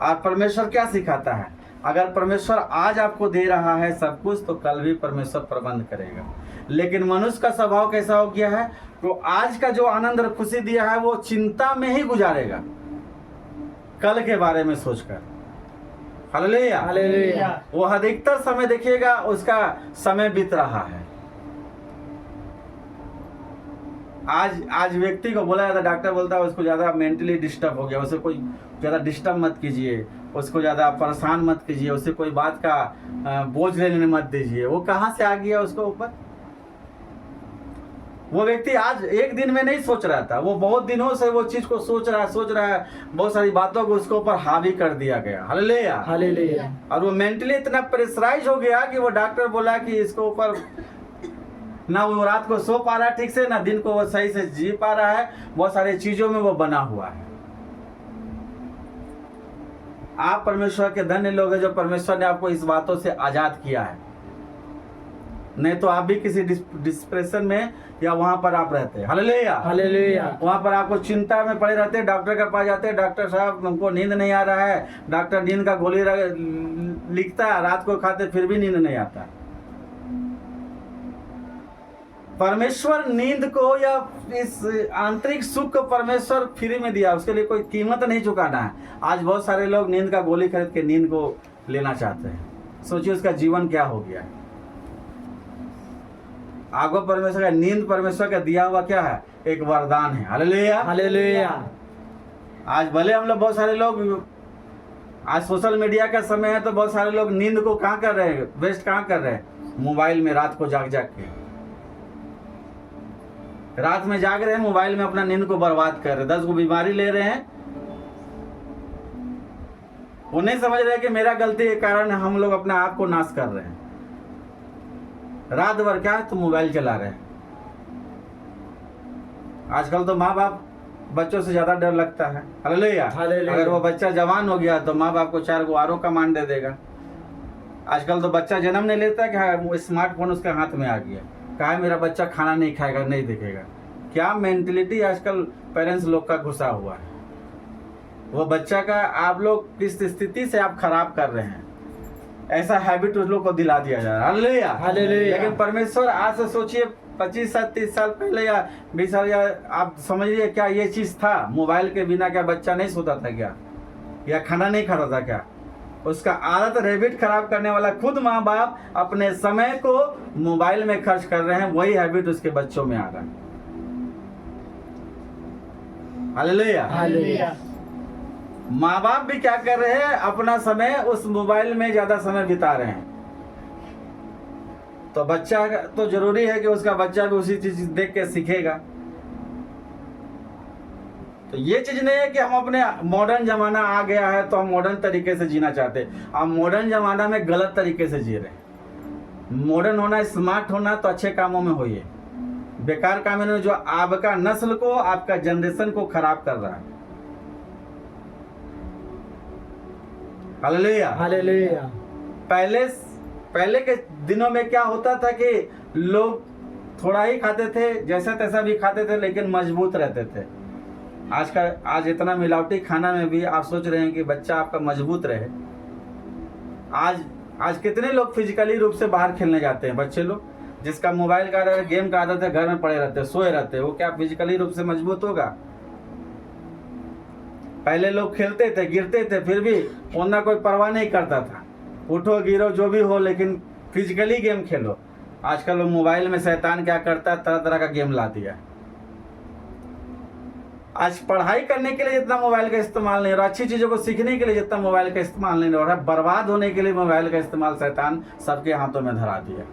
और परमेश्वर क्या सिखाता है? अगर परमेश्वर आज आपको दे रहा है सब कुछ, तो कल भी परमेश्वर प्रबंध करेगा। लेकिन मनुष्य का स्वभाव कैसा हो गया है? तो आज का जो आनंद और खुशी दिया है वो चिंता में ही गुजारेगा, कल के बारे में सोचकर। Hallelujah hallelujah. वो अधिकतर समय देखिएगा उसका समय बीत रहा है। आज व्यक्ति को बोला जाता, डॉक्टर बोलता है उसको ज्यादा मेंटली डिस्टर्ब हो गया, उसे कोई ज्यादा डिस्टर्ब मत कीजिए, उसको ज्यादा परेशान मत कीजिए, उसे कोई बात का बोझ लेने मत दीजिए। वो कहाँ से आ गया उसको ऊपर? वो व्यक्ति आज एक दिन में नहीं सोच रहा था, वो बहुत दिनों से वो चीज को सोच रहा है, बहुत सारी बातों को उसके ऊपर हावी कर दिया गया। Hallelujah hallelujah. और वो मेंटली इतना प्रेशराइज हो गया कि वो डॉक्टर बोला कि इसको ऊपर ना वो रात को सो पा रहा है ठीक से, ना दिन को वो सही से जी पा रहा है, बहुत सारी चीजों में वो बना हुआ है। आप परमेश्वर के धन्य लोग हैं जो परमेश्वर ने आपको इस बातों से आजाद किया है, नहीं तो आप भी किसी डिप्रेशन में या वहां पर आप रहते हैं। Hallelujah hallelujah. वहां पर आपको चिंता में पड़े रहते हैं, डॉक्टर के पास जाते हैं, डॉक्टर साहब हमको नींद नहीं आ रहा है, डॉक्टर नींद का गोली लिखता है, रात को खाते फिर भी नींद नहीं आता। परमेश्वर नींद को या इस आंतरिक सुख को परमेश्वर फ्री में दिया, उसके लिए कोई कीमत नहीं चुकाना है। आज बहुत सारे लोग नींद का गोली खरीद के नींद को लेना चाहते हैं। सोचिए उसका जीवन क्या हो गया है। आपको परमेश्वर का नींद परमेश्वर का दिया हुआ क्या है? एक वरदान है। Hallelujah hallelujah. आज भले हम लोग बहुत सारे लोग, आज सोशल मीडिया का समय है तो बहुत सारे लोग नींद को कहाँ कर रहे हैं, वेस्ट कहाँ कर रहे हैं? मोबाइल में रात को जाग के रात में जाग रहे हैं, मोबाइल में अपना नींद को बर्बाद कर रहे हैं, 10 को बीमारी ले रहे हैं। वो नहीं समझ रहे कि मेरा गलती के कारण हम लोग अपना आप को नाश कर रहे हैं। रात भर क्या तो मोबाइल चला रहे हैं। आजकल तो माँ बाप बच्चों से ज्यादा डर लगता है। हालेलुया अगर वो बच्चा जवान हो गया तो माँ बाप को 4 गुआरों का मान दे देगा। आजकल तो बच्चा जन्म नहीं लेता कि स्मार्टफोन उसके हाथ में आ गया, कहा है मेरा बच्चा खाना नहीं खाएगा, नहीं देखेगा। क्या मेंटलिटी आजकल पेरेंट्स लोग का घुसा हुआ है। वो बच्चा का आप लोग किस स्थिति से आप खराब कर रहे हैं, ऐसा हैबिट उस लोग को दिला दिया जा रहा है। Hallelujah hallelujah. लेकिन परमेश्वर आज से सोचिए 25 साल 30 साल पहले या 20 साल, या आप समझिए क्या ये चीज था? मोबाइल के बिना क्या बच्चा नहीं सोता था क्या, या खाना नहीं खाता था क्या? उसका आदत हैबिट खराब करने वाला खुद माँ बाप अपने समय को मोबाइल में खर्च कर रहे हैं, वही हैबिट उसके बच्चों में आ रहा है। हालेलुया। हालेलुया। माँ बाप भी क्या कर रहे हैं? अपना समय उस मोबाइल में ज्यादा समय बिता रहे हैं। तो बच्चा तो जरूरी है कि उसका बच्चा भी उसी चीज देख के सीखेगा। तो ये चीज नहीं है कि हम अपने मॉडर्न जमाना आ गया है तो हम मॉडर्न तरीके से जीना चाहते हैं। हम मॉडर्न जमाना में गलत तरीके से जी रहे हैं। मॉडर्न होना, स्मार्ट होना तो अच्छे कामों में होइए, बेकार कामों में जो आपका नस्ल को, आपका जनरेशन को खराब कर रहा है। हालेलुया। हालेलुया। पहले के दिनों में क्या होता था कि लोग थोड़ा ही खाते थे, जैसा तैसा भी खाते थे, लेकिन मजबूत रहते थे। आज इतना मिलावटी खाना में भी आप सोच रहे हैं कि बच्चा आपका मजबूत रहे। आज कितने लोग फिजिकली रूप से बाहर खेलने जाते हैं? बच्चे लोग, जिसका मोबाइल का आदत है, गेम का आदत है, घर में पड़े रहते हैं, सोए रहते हैं, वो क्या फिजिकली रूप से मजबूत होगा? पहले लोग खेलते थे, गिरते थे, फिर भी उनका कोई परवाह नहीं करता था। उठो गिरो जो भी हो, लेकिन फिजिकली गेम खेलो। आजकल लोग मोबाइल में शैतान क्या करता है, तरह तरह का गेम ला दिया। आज पढ़ाई करने के लिए जितना मोबाइल का इस्तेमाल नहीं हो रहा, अच्छी चीजों को सीखने के लिए जितना मोबाइल का इस्तेमाल नहीं हो रहा, बर्बाद होने के लिए मोबाइल का इस्तेमाल शैतान सबके हाथों में धरा दिया।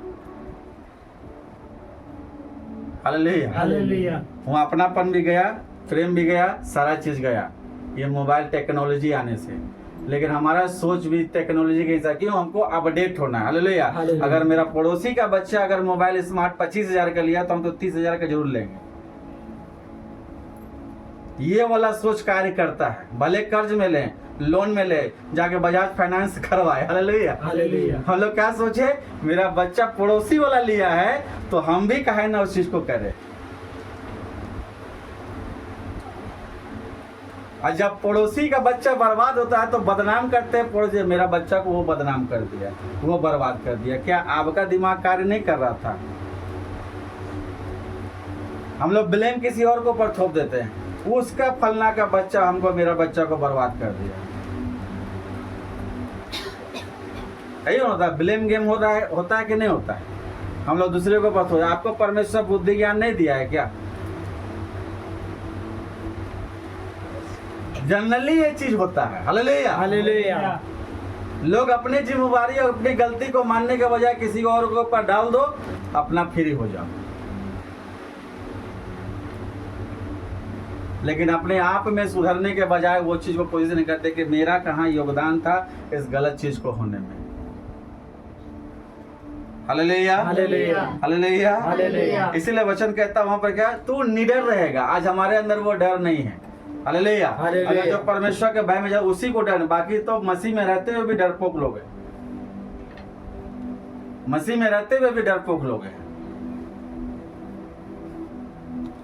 हालेलुया। हालेलुया। वहाँ अपनापन भी गया, प्रेम भी गया, सारा चीज गया ये मोबाइल टेक्नोलॉजी आने से। लेकिन हमारा सोच भी टेक्नोलॉजी के हिसाब, क्यों? हमको अपडेट होना है। हालेलुया। अगर मेरा पड़ोसी का बच्चा अगर मोबाइल स्मार्ट 25,000 का लिया तो हम तो 30,000 का जरूर लेंगे। ये वाला सोच कार्य करता है। भले कर्ज में ले, लोन में ले, जाके बजाज फाइनेंस करवाए। हालेलुया। हालेलुया। हम लोग क्या सोचे, मेरा बच्चा पड़ोसी वाला लिया है तो हम भी कहे ना उस चीज को करें। और जब पड़ोसी का बच्चा बर्बाद होता है तो बदनाम करते हैं पड़ोसी, मेरा बच्चा को वो बदनाम कर दिया, वो बर्बाद कर दिया। क्या आपका दिमाग कार्य नहीं कर रहा था? हम लोग ब्लेम किसी और को ऊपर थोप देते हैं, उसका फलना का बच्चा हमको, मेरा बच्चा को बर्बाद कर दिया। यही होता है, ब्लेम गेम होता है कि नहीं होता है? हम लोग दूसरे को ऊपर थोप। आपको परमेश्वर बुद्धि ज्ञान नहीं दिया है क्या? जनरली ये चीज होता है। हालेलुया। हालेलुया। लोग अपनी जिम्मेवारी और अपनी गलती को मानने के बजाय किसी और के ऊपर डाल दो, अपना फ्री हो जाओ। लेकिन अपने आप में सुधरने के बजाय वो चीज को पोजीशन नहीं करते कि मेरा कहाँ योगदान था इस गलत चीज को होने में। हालेलुया। हालेलुया। हालेलुया। हालेलुया। इसीलिए वचन कहता वहां पर क्या, तू निडर रहेगा। आज हमारे अंदर वो डर नहीं है। हालेलुया। हालेलुया। अगर जो परमेश्वर के भय में जाए उसी को डर, बाकी तो मसीह में रहते हुए भी डरपोक लोग हैं। मसीह में रहते हुए भी डरपोक लोग हैं।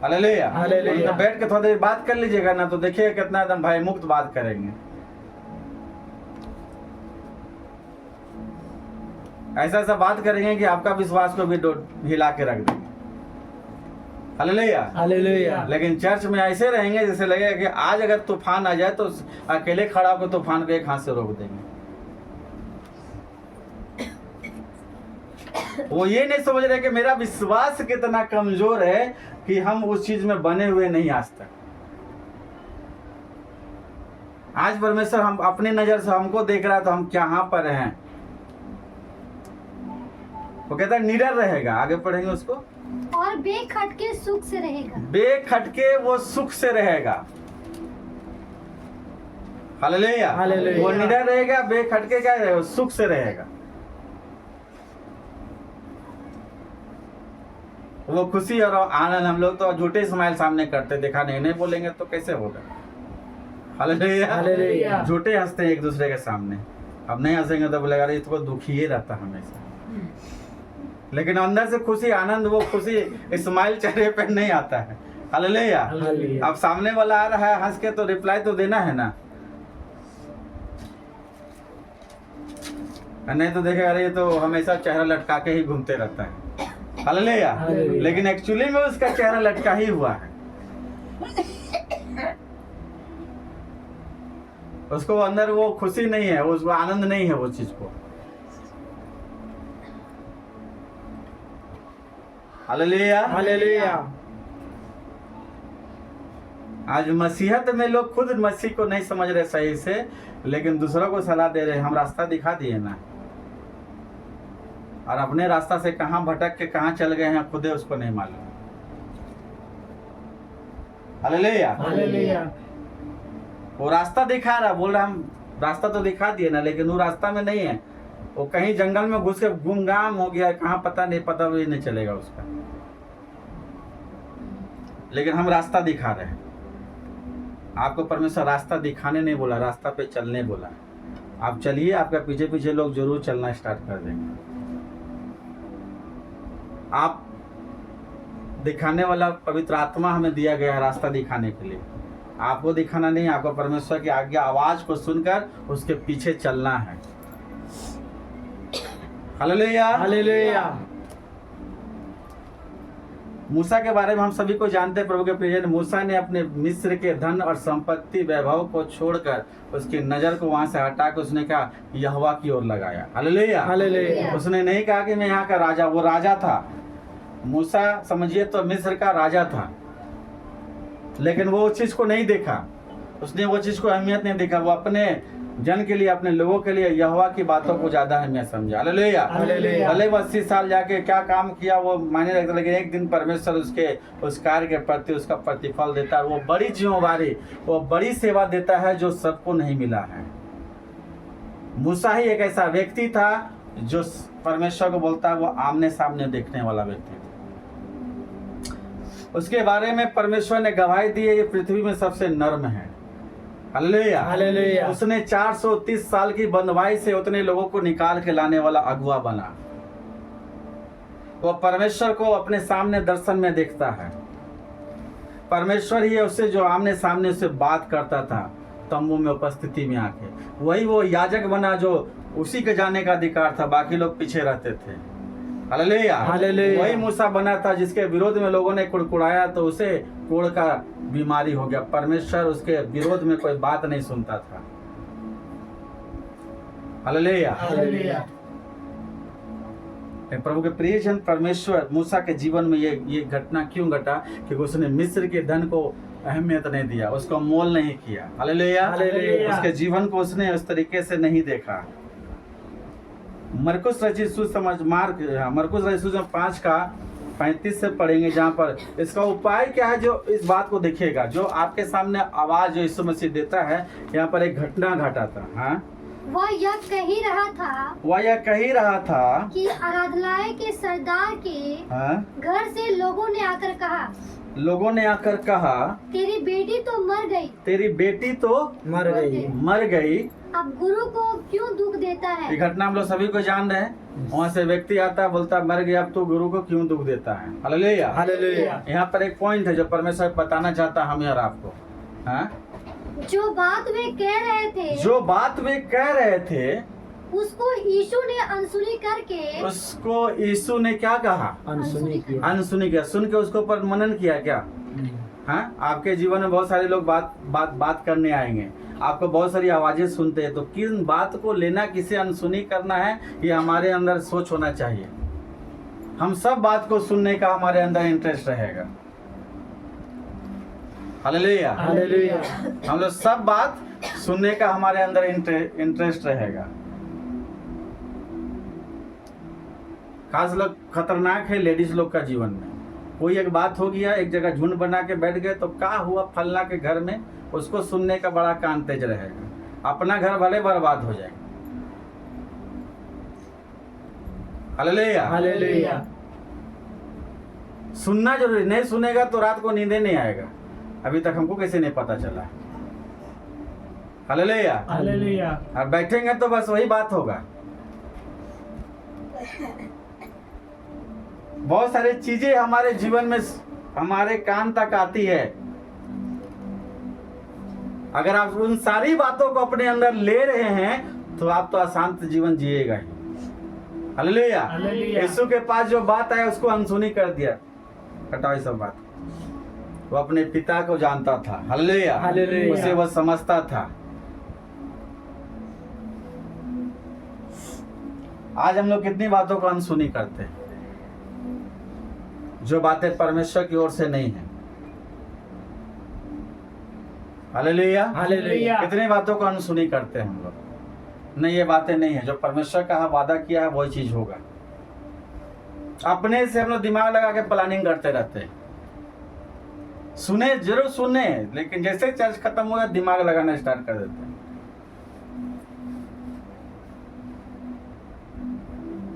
हालेलुया। हालेलुया। तो बैठ के थोड़ी देर बात कर लीजिएगा ना, तो देखिएगा कितना एकदम भय मुक्त बात करेंगे। ऐसा बात करेंगे कि आपका विश्वास को भी हिला के रख देंगे। हालेलुया। हालेलुया। लेकिन चर्च में ऐसे रहेंगे जैसे लगेगा कि आज अगर तूफान आ जाए तो अकेले खड़ा होकर तूफान को एक हाथ से रोक देंगे। वो ये नहीं समझ रहे कि मेरा विश्वास कितना कमजोर है कि हम उस चीज में बने हुए नहीं आज तक। आज परमेश्वर हम अपनी नजर से हमको देख रहा है तो हम कहाँ पर हैं। वो कहता है निडर रहेगा। आगे पढ़ेंगे उसको। और बेखटके सुख से रहेगा। बेखटके वो सुख से रहेगा। हालेलुया। हालेलुया। वो निडर रहेगा, बेखटके क्या रहेगा, सुख से रहेगा। वो खुशी और आनंद। हम लोग तो झूठे स्माइल सामने करते, देखा नहीं बोलेंगे तो कैसे होगा। हालेलुया। हालेलुया। झूठे हंसते हैं एक दूसरे के सामने। अब नहीं हंसेंगे तो बोलेगा अरे इसको दुखी ही रहता हमेशा। लेकिन अंदर से खुशी, आनंद, वो खुशी स्माइल चेहरे पे नहीं आता है। हालेलुया। हालेलुया। अब सामने वाला आ रहा है हंस के तो रिप्लाई तो देना है ना, नहीं तो देखेगा अरे ये तो हमेशा चेहरा लटका के ही घूमते रहता है। हालेलुया। हालेलुया। लेकिन एक्चुअली में उसका चेहरा लटका ही हुआ है, उसको अंदर वो खुशी नहीं है, उसको आनंद नहीं है वो चीज को। हालेलुया। हालेलुया। आज मसीहत में लोग खुद मसीह को नहीं समझ रहे सही से, लेकिन दूसरों को सलाह दे रहे, हम रास्ता दिखा दिए ना, और अपने रास्ता से कहां भटक के कहां चल गए हैं खुदे उसको नहीं मालूम। हालेलुया। हालेलुया। वो रास्ता दिखा रहा, बोल रहा हम रास्ता तो दिखा दिए ना, लेकिन वो रास्ता में नहीं है, वो कहीं जंगल में घुस के गुमनाम हो गया, कहाँ पता भी नहीं चलेगा उसका। लेकिन हम रास्ता दिखा रहे हैं। आपको परमेश्वर रास्ता दिखाने नहीं बोला, रास्ता पे चलने बोला। आप चलिए, आपका पीछे पीछे लोग जरूर चलना स्टार्ट कर देंगे। आप दिखाने वाला पवित्र आत्मा हमें दिया गया है रास्ता दिखाने के लिए। आपको दिखाना नहीं, आपको परमेश्वर की आज्ञा आवाज को सुनकर उसके पीछे चलना है। हालेलुया। हालेलुया। मूसा के बारे में हम सभी को जानते हैं, प्रभु के प्रियजन। मूसा ने अपने मिस्र के धन और संपत्ति वैभव को छोड़कर उसकी नजर को वहां से हटा के उसने कहा यहोवा की ओर लगाया। हालेलुया। हालेलुया। उसने नहीं कहा कि मैं यहाँ का राजा, वो राजा था। मूसा समझिए तो मिस्र का राजा था, लेकिन वो उस चीज को नहीं देखा, उसने वो चीज को अहमियत नहीं देखा। वो अपने जन के लिए, अपने लोगों के लिए यहोवा की बातों को ज्यादा अहमियत समझा। हालेलुया। हालेलुया। भले वो 80 साल जाके क्या काम किया वो मायने रखता, लेकिन एक दिन परमेश्वर उसके उस कार्य के प्रति उसका प्रतिफल देता है। वो बड़ी जिम्मेवारी, वो बड़ी सेवा देता है जो सबको नहीं मिला है। मूसा ही एक ऐसा व्यक्ति था जो परमेश्वर को बोलता है, वो आमने सामने देखने वाला व्यक्ति था। उसके बारे में परमेश्वर ने गवाही दी है, ये पृथ्वी में सबसे नर्म है। हालेलुया। हालेलुया। उसने 430 साल की बंधुआई से उतने लोगों को निकाल के लाने वाला अगुआ बना। वो परमेश्वर को अपने सामने दर्शन में देखता है। परमेश्वर ही है उससे जो आमने सामने से बात करता था तंबू में उपस्थिति में आके। वही वो याजक बना जो उसी के जाने का अधिकार था, बाकी लोग पीछे रहते थे। हालेलुया। हालेलुया। वही मूसा बना था जिसके विरोध में लोगों ने कुड़कुड़ाया तो उसे कोढ़ का बीमारी हो गया। परमेश्वर उसके विरोध में कोई बात नहीं सुनता था। हालेलुया। हालेलुया। प्रभु के प्रियजन, परमेश्वर मूसा के जीवन में ये घटना क्यों घटा? क्योंकि उसने मिस्र के धन को अहमियत नहीं दिया, उसको मोल नहीं किया। हालेलुया। हालेलुया। उसके जीवन को उसने उस तरीके से नहीं देखा। मरकुस रचित सुसमाचार मरकुस रचित सुसमाचार 5 का 35 से पढ़ेंगे, जहाँ पर इसका उपाय क्या है जो इस बात को देखेगा। जो आपके सामने आवाज जो यीशु मसीह देता है, यहाँ पर एक घटना घटा था। हाँ, वह यह कह ही रहा था कि आराधनालय के सरदार के हाँ, घर से लोगों ने आकर कहा तेरी बेटी तो मर गई, अब गुरु को क्यों दुख देता है? ये घटना हम लोग सभी को जान रहे हैं। वहाँ से व्यक्ति आता है, बोलता मर गया, अब तो गुरु को क्यों दुख देता है। हालेलुया। हालेलुया। यहाँ पर एक पॉइंट है जो परमेश्वर बताना चाहता है हमें और आपको। हाँ? जो बात वे कह रहे थे उसको यीशु ने क्या कहा? अनसुनी किया। अनसुनी किया। सुन के उसके ऊपर मनन किया क्या? हाँ, आपके जीवन में बहुत सारे लोग बात करने आएंगे, आपको बहुत सारी आवाजें सुनते हैं, तो किन बात को लेना, किसे अनसुनी करना है, ये हमारे अंदर सोच होना चाहिए। हम सब बात को सुनने का हमारे अंदर इंटरेस्ट रहेगा। हालेलुया। हालेलुया। हम लोग सब बात सुनने का हमारे अंदर इंटरेस्ट रहेगा। खास लोग खतरनाक है लेडीज लोग का जीवन में। कोई एक बात हो गया, एक जगह झुंड बना के बैठ गए, तो क्या हुआ फलना के घर में, उसको सुनने का बड़ा कान तेज रहेगा। अपना घर भले बर्बाद हो जाएगा। हालेलुया। हालेलुया। सुनना जरूरी, नहीं सुनेगा तो रात को नींद नहीं आएगा। अभी तक हमको कैसे नहीं पता चला। हालेलुया। हालेलुया। और बैठेंगे तो बस वही बात होगा। बहुत सारी चीजें हमारे जीवन में हमारे कान तक आती है। अगर आप उन सारी बातों को अपने अंदर ले रहे हैं तो आप तो अशांत जीवन जिएगा ही। हालेलुया। हालेलुया। यीशु के पास जो बात आया उसको अनसुनी कर दिया, हटाओ ये सब बात। वो अपने पिता को जानता था, हालेलुया, हालेलुया। उसे वो समझता था। आज हम लोग कितनी बातों को अनसुनी करते हैं, जो बातें परमेश्वर की ओर से नहीं है। Hallelujah, hallelujah. कितनी बातों को अनसुनी करते हैं हम लोग। नहीं, ये बातें नहीं है, जो परमेश्वर का वादा किया है वही चीज होगा। अपने से हम लोग दिमाग लगा के प्लानिंग करते रहते हैं। सुने जरूर सुने, लेकिन जैसे चर्च खत्म हो गया दिमाग लगाना स्टार्ट कर देते हैं।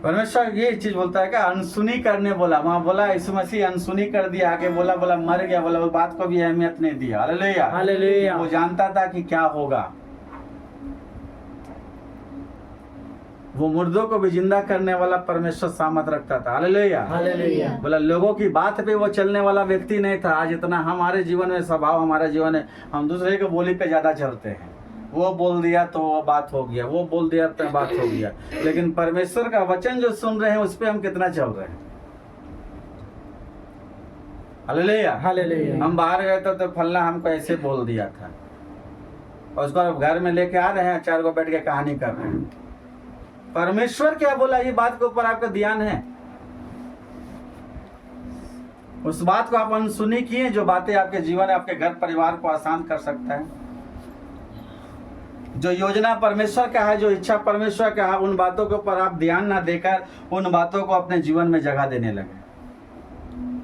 परमेश्वर ये चीज बोलता है क्या, अनसुनी करने बोला। वहां बोला यीशु मसीह अनसुनी कर दिया, आगे बोला मर गया, बोला उस बात को भी अहमियत नहीं दिया। Hallelujah, hallelujah. वो जानता था कि क्या होगा। वो मुर्दों को भी जिंदा करने वाला परमेश्वर सामर्थ रखता था। Hallelujah, hallelujah. बोला लोगों की बात पे वो चलने वाला व्यक्ति नहीं था। आज इतना हमारे जीवन में स्वभाव, हमारा जीवन है, हम दूसरे के बोली पे ज्यादा चलते हैं। वो बोल दिया तो वो बात हो गया, वो बोल दिया तो बात हो गया। लेकिन परमेश्वर का वचन जो सुन रहे हैं उस पे हम कितना चल रहे हैं। Hallelujah, hallelujah. हम बाहर गए तो फलना हमको ऐसे बोल दिया था, और उसको अब घर में लेके आ रहे हैं, 4 को बैठ के कहानी कर रहे हैं। परमेश्वर क्या बोला, ये बात के ऊपर आपका ध्यान है। उस बात को आप अनसुनी किए, जो बातें आपके जीवन, आपके घर परिवार को आसान कर सकता है। जो योजना परमेश्वर का है, जो इच्छा परमेश्वर का है, उन बातों के ऊपर आप ध्यान ना देकर उन बातों को अपने जीवन में जगह देने लगे।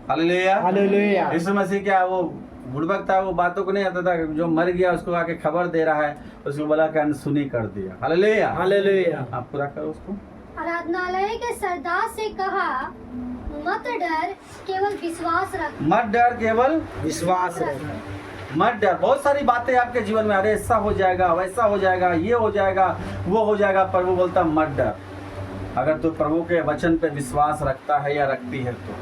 Hallelujah, hallelujah. यीशु मसीह क्या वो बुड़बक था, वो बातों को नहीं आता था। जो मर गया उसको आके खबर दे रहा है, उसको बोला कि अनसुनी कर दिया। Hallelujah, hallelujah. आप पूरा करो उसको। आराधनालय के सरदार से कहा, मत डर, केवल विश्वास रख। मत डर, केवल विश्वास रख। मत डर। बहुत सारी बातें आपके जीवन में, अरे ऐसा हो जाएगा, वैसा हो जाएगा, ये हो जाएगा, वो हो जाएगा, पर वो बोलता मत डर। अगर तू प्रभु के वचन पे विश्वास रखता है या रखती है तो।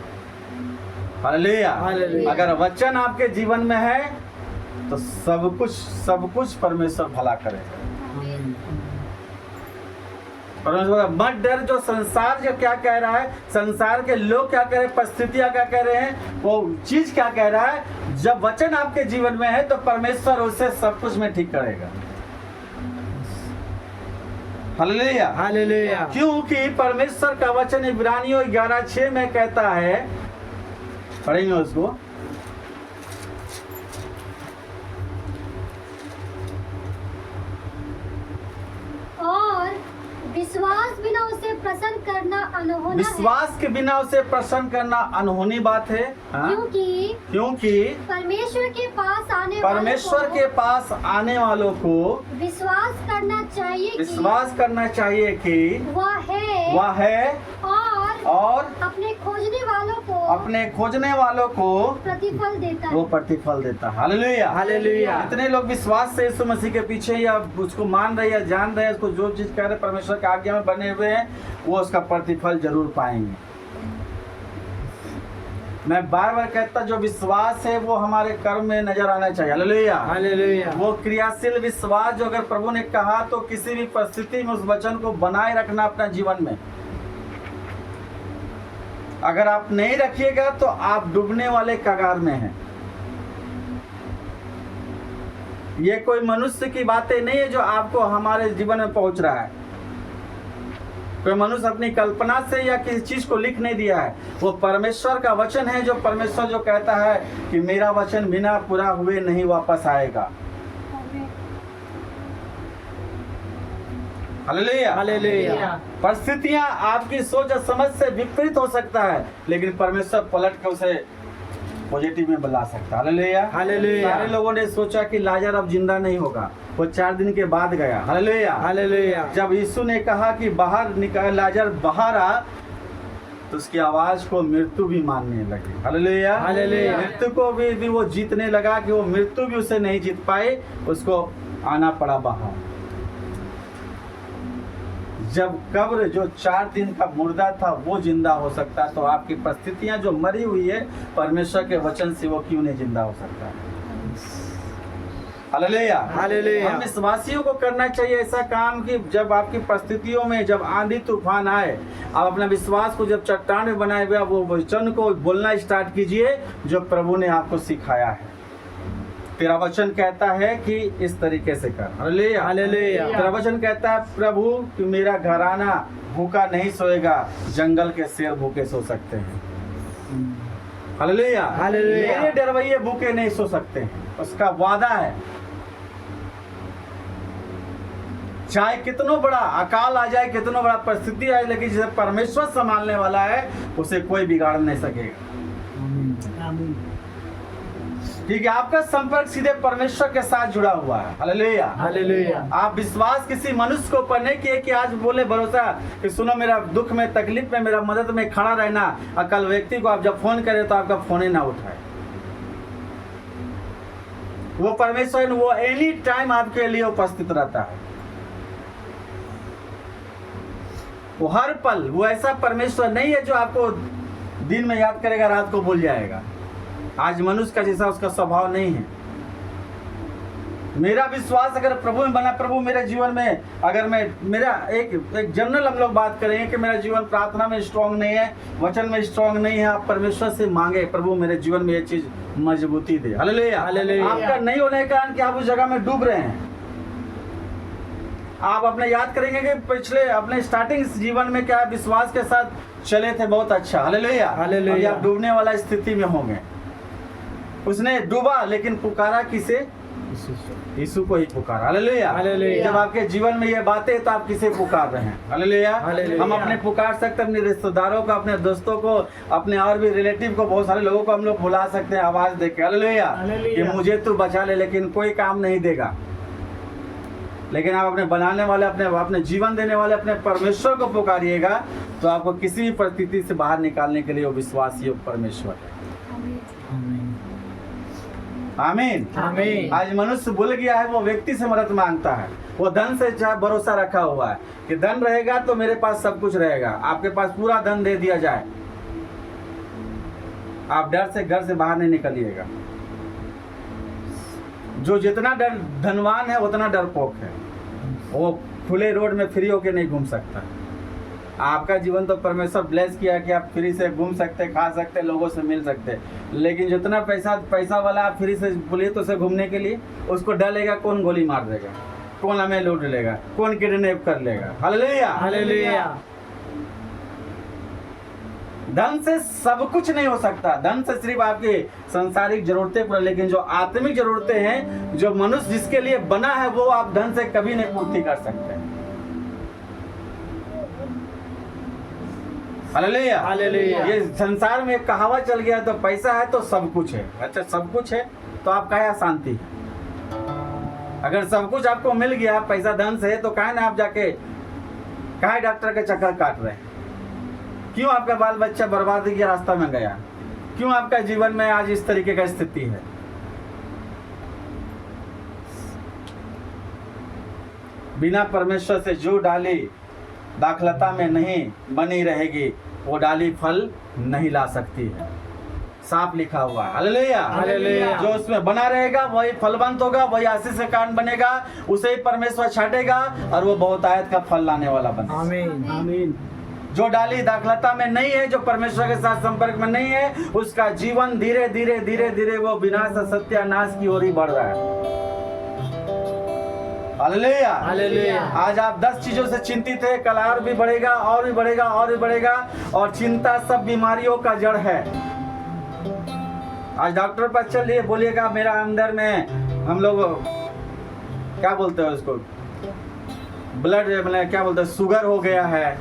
Hallelujah, hallelujah. अगर वचन आपके जीवन में है तो सब कुछ परमेश्वर भला करेगा। परमेश्वर मत डर। जो संसार जो क्या कह रहा है, संसार के लोग क्या कह रहे हैं, परिस्थितियां क्या कह रहे हैं, वो चीज क्या कह रहा है, जब वचन आपके जीवन में है तो परमेश्वर उसे सब कुछ में ठीक करेगा। Hallelujah, hallelujah. क्योंकि परमेश्वर का वचन इब्रानियों 11:6 में कहता है, पढ़ेंगे उसको। और विश्वास बिना उसे प्रसन्न करना अनहोना है। विश्वास के बिना उसे प्रसन्न करना अनहोनी बात है। हाँ? क्योंकि परमेश्वर के पास आने वालों को विश्वास करना चाहिए कि वह है और अपने खोजने वालों को प्रतिफल देता है। वो प्रतिफल देता है। Hallelujah, hallelujah. इतने लोग विश्वास से यीशु मसीह के पीछे या उसको मान रहे या जान रहे हैं, उसको जो चीज कह रहे परमेश्वर की आज्ञा में बने हुए हैं, वो उसका प्रतिफल जरूर पाएंगे। मैं बार बार कहता, जो विश्वास है वो हमारे कर्म में नजर आना चाहिए। Hallelujah, hallelujah. वो क्रियाशील विश्वास जो अगर प्रभु ने कहा तो किसी भी परिस्थिति में उस वचन को बनाए रखना अपना जीवन में। अगर आप नहीं रखिएगा तो आप डूबने वाले कगार में हैं। ये कोई मनुष्य की बातें नहीं है जो आपको हमारे जीवन में पहुंच रहा है। कोई मनुष्य अपनी कल्पना से या किसी चीज को लिख नहीं दिया है, वो परमेश्वर का वचन है। जो परमेश्वर जो कहता है कि मेरा वचन बिना पूरा हुए नहीं वापस आएगा। Hallelujah, hallelujah. परिस्थितियां आपकी सोच और समझ से विपरीत हो सकता है, लेकिन परमेश्वर पलट कर उसे पॉजिटिव में बुला सकता है। Hallelujah, hallelujah. सारे लोगों ने सोचा कि लाजर अब जिंदा नहीं होगा, वो 4 दिन के बाद गया। Hallelujah, hallelujah. जब यीशु ने कहा कि बाहर निकल, लाजर बाहर आ, तो उसकी आवाज को मृत्यु भी मानने लगी। Hallelujah, hallelujah. मृत्यु को भी वो जीतने लगा कि वो मृत्यु भी उसे नहीं जीत पाए, उसको आना पड़ा बाहर। जब कब्र जो 4 दिन का मुर्दा था वो जिंदा हो सकता है, तो आपकी परिस्थितियां जो मरी हुई है परमेश्वर के वचन से वो क्यों नहीं जिंदा हो सकता है। हालेलुया। हालेलुया। हम विश्वासियों को करना चाहिए ऐसा काम कि जब आपकी परिस्थितियों में जब आंधी तूफान आए, आप अपने विश्वास को जब चट्टान में बनाए हुए वो वचन को बोलना स्टार्ट कीजिए जो प्रभु ने आपको सिखाया है। तेरा वचन कहता है कि इस तरीके से कर। हालेलुया। हालेलुया। तेरा वचन कहता है प्रभु कि मेरा घराना भूखा नहीं सोएगा, जंगल के शेर भूखे सो सकते हैं। हालेलुया। हालेलुया। मेरे डरवैये भूखे नहीं सो सकते हैं, उसका वादा है। चाहे कितना बड़ा अकाल आ जाए, कितना बड़ा परिस्थिति आए, लेकिन जिसे परमेश्वर संभालने वाला है उसे कोई बिगाड़ नहीं सकेगा। क्योंकि आपका संपर्क सीधे परमेश्वर के साथ जुड़ा हुआ है। हालेलुया। हालेलुया। आप विश्वास किसी मनुष्य को पर नहीं किए कि आज बोले भरोसा कि सुनो मेरा दुख में तकलीफ में मेरा मदद में खड़ा रहना, और कल व्यक्ति को आप जब फोन करें तो आपका फोन ही ना उठाए। वो परमेश्वर वो एनी टाइम आपके लिए उपस्थित रहता है। वो हर पल, वो ऐसा परमेश्वर नहीं है जो आपको दिन में याद करेगा रात को भूल जाएगा। आज मनुष्य का जैसा उसका स्वभाव नहीं है। मेरा विश्वास अगर प्रभु में बना, प्रभु मेरे जीवन में अगर मैं मेरा एक जनरल हम लोग बात करेंगे कि मेरा जीवन प्रार्थना में स्ट्रांग नहीं है, वचन में स्ट्रांग नहीं है, आप परमेश्वर से मांगे प्रभु मेरे जीवन में ये चीज मजबूती दे। हालेलुया। हालेलुया। आपका नहीं होने के कारण कि आप उस जगह में डूब रहे हैं। आप अपने याद करेंगे कि पिछले अपने स्टार्टिंग जीवन में क्या विश्वास के साथ चले थे, बहुत अच्छा। हालेलुया। हालेलुया। अभी आप डूबने वाला स्थिति में होंगे। उसने डूबा लेकिन पुकारा किसे? यीशु को ही पुकारा। हालेलुया। हालेलुया। जब आपके जीवन में ये बातें तो आप किसे पुकार रहे हैं? हालेलुया। हालेलुया। हम अपने पुकार सकते हैं, अपने रिश्तेदारों को, अपने दोस्तों को, अपने और भी रिलेटिव को, बहुत सारे लोगों को हम लोग बुला सकते हैं आवाज देके। हालेलुया। कि मुझे तू बचा ले, लेकिन कोई काम नहीं देगा। लेकिन आप अपने बनाने वाले, अपने जीवन देने वाले अपने परमेश्वर को पुकारिएगा तो आपको किसी भी परिस्थिति से बाहर निकालने के लिए वो विश्वास योग परमेश्वर है। आमीन। आमीन। आज मनुष्य भूल गया है, वो व्यक्ति से मदद मांगता है। वो धन से चाहे भरोसा रखा हुआ है कि धन रहेगा तो मेरे पास सब कुछ रहेगा। आपके पास पूरा धन दे दिया जाए, आप डर से घर से बाहर नहीं निकलिएगा। जो जितना धनवान है उतना डरपोक है। वो खुले रोड में फ्री होके नहीं घूम सकता। आपका जीवन तो परमेश्वर ब्लेस किया कि आप फ्री से घूम सकते, खा सकते, लोगों से मिल सकते। लेकिन जितना पैसा वाला आप फ्री से बोलिए तो उसे घूमने के लिए, उसको डर लेगा कौन गोली मार देगा, कौन हमें लूट लेगा, कौन किडनैप कर लेगा। हालेलुया। हालेलुया। धन से सब कुछ नहीं हो सकता। धन से सिर्फ आपकी सांसारिक जरूरतें पूरा, लेकिन जो आत्मिक जरूरतें हैं, जो मनुष्य जिसके लिए बना है, वो आप धन से कभी नहीं पूर्ति कर सकते। हालेलुया। हालेलुया। ये संसार में एक कहावत चल गया, तो पैसा है तो सब कुछ है। अच्छा, सब कुछ है तो आप काहे शांति है? अगर सब कुछ आपको मिल गया, पैसा धन से है, तो काहे ना आप जाके काहे डॉक्टर के चक्कर काट रहे हैं? क्यों आपका बाल बच्चा बर्बादी के रास्ता में गया? क्यों आपका जीवन में आज इस तरीके का स्थिति है? बिना परमेश्वर से जो डाली दाखलता में नहीं बनी रहेगी, वो डाली फल नहीं ला सकती है। साफ लिखा हुआ है। हालेलुया। हालेलुया। जो उसमें बना रहेगा वही फलवंत होगा, वही आशीष का कारण बनेगा, उसे ही परमेश्वर छाटेगा और वो बहुतायत का फल लाने वाला बनेगा। आमीन। आमीन। जो डाली दाखलता में नहीं है, जो परमेश्वर के साथ संपर्क में नहीं है, उसका जीवन धीरे धीरे धीरे धीरे वो विनाश और सत्यानाश की ओर ही बढ़ रहा है। हालेलुया। हालेलुया। आज आप 10 चीजों से चिंतित है, कल और भी बढ़ेगा, और भी बढ़ेगा, और भी बढ़ेगा। और चिंता सब बीमारियों का जड़ है। आज डॉक्टर पर चलिए, बोलिएगा मेरा अंदर में, हम लोग क्या बोलते हैं उसको, ब्लड मतलब क्या बोलते हैं, शुगर हो गया है,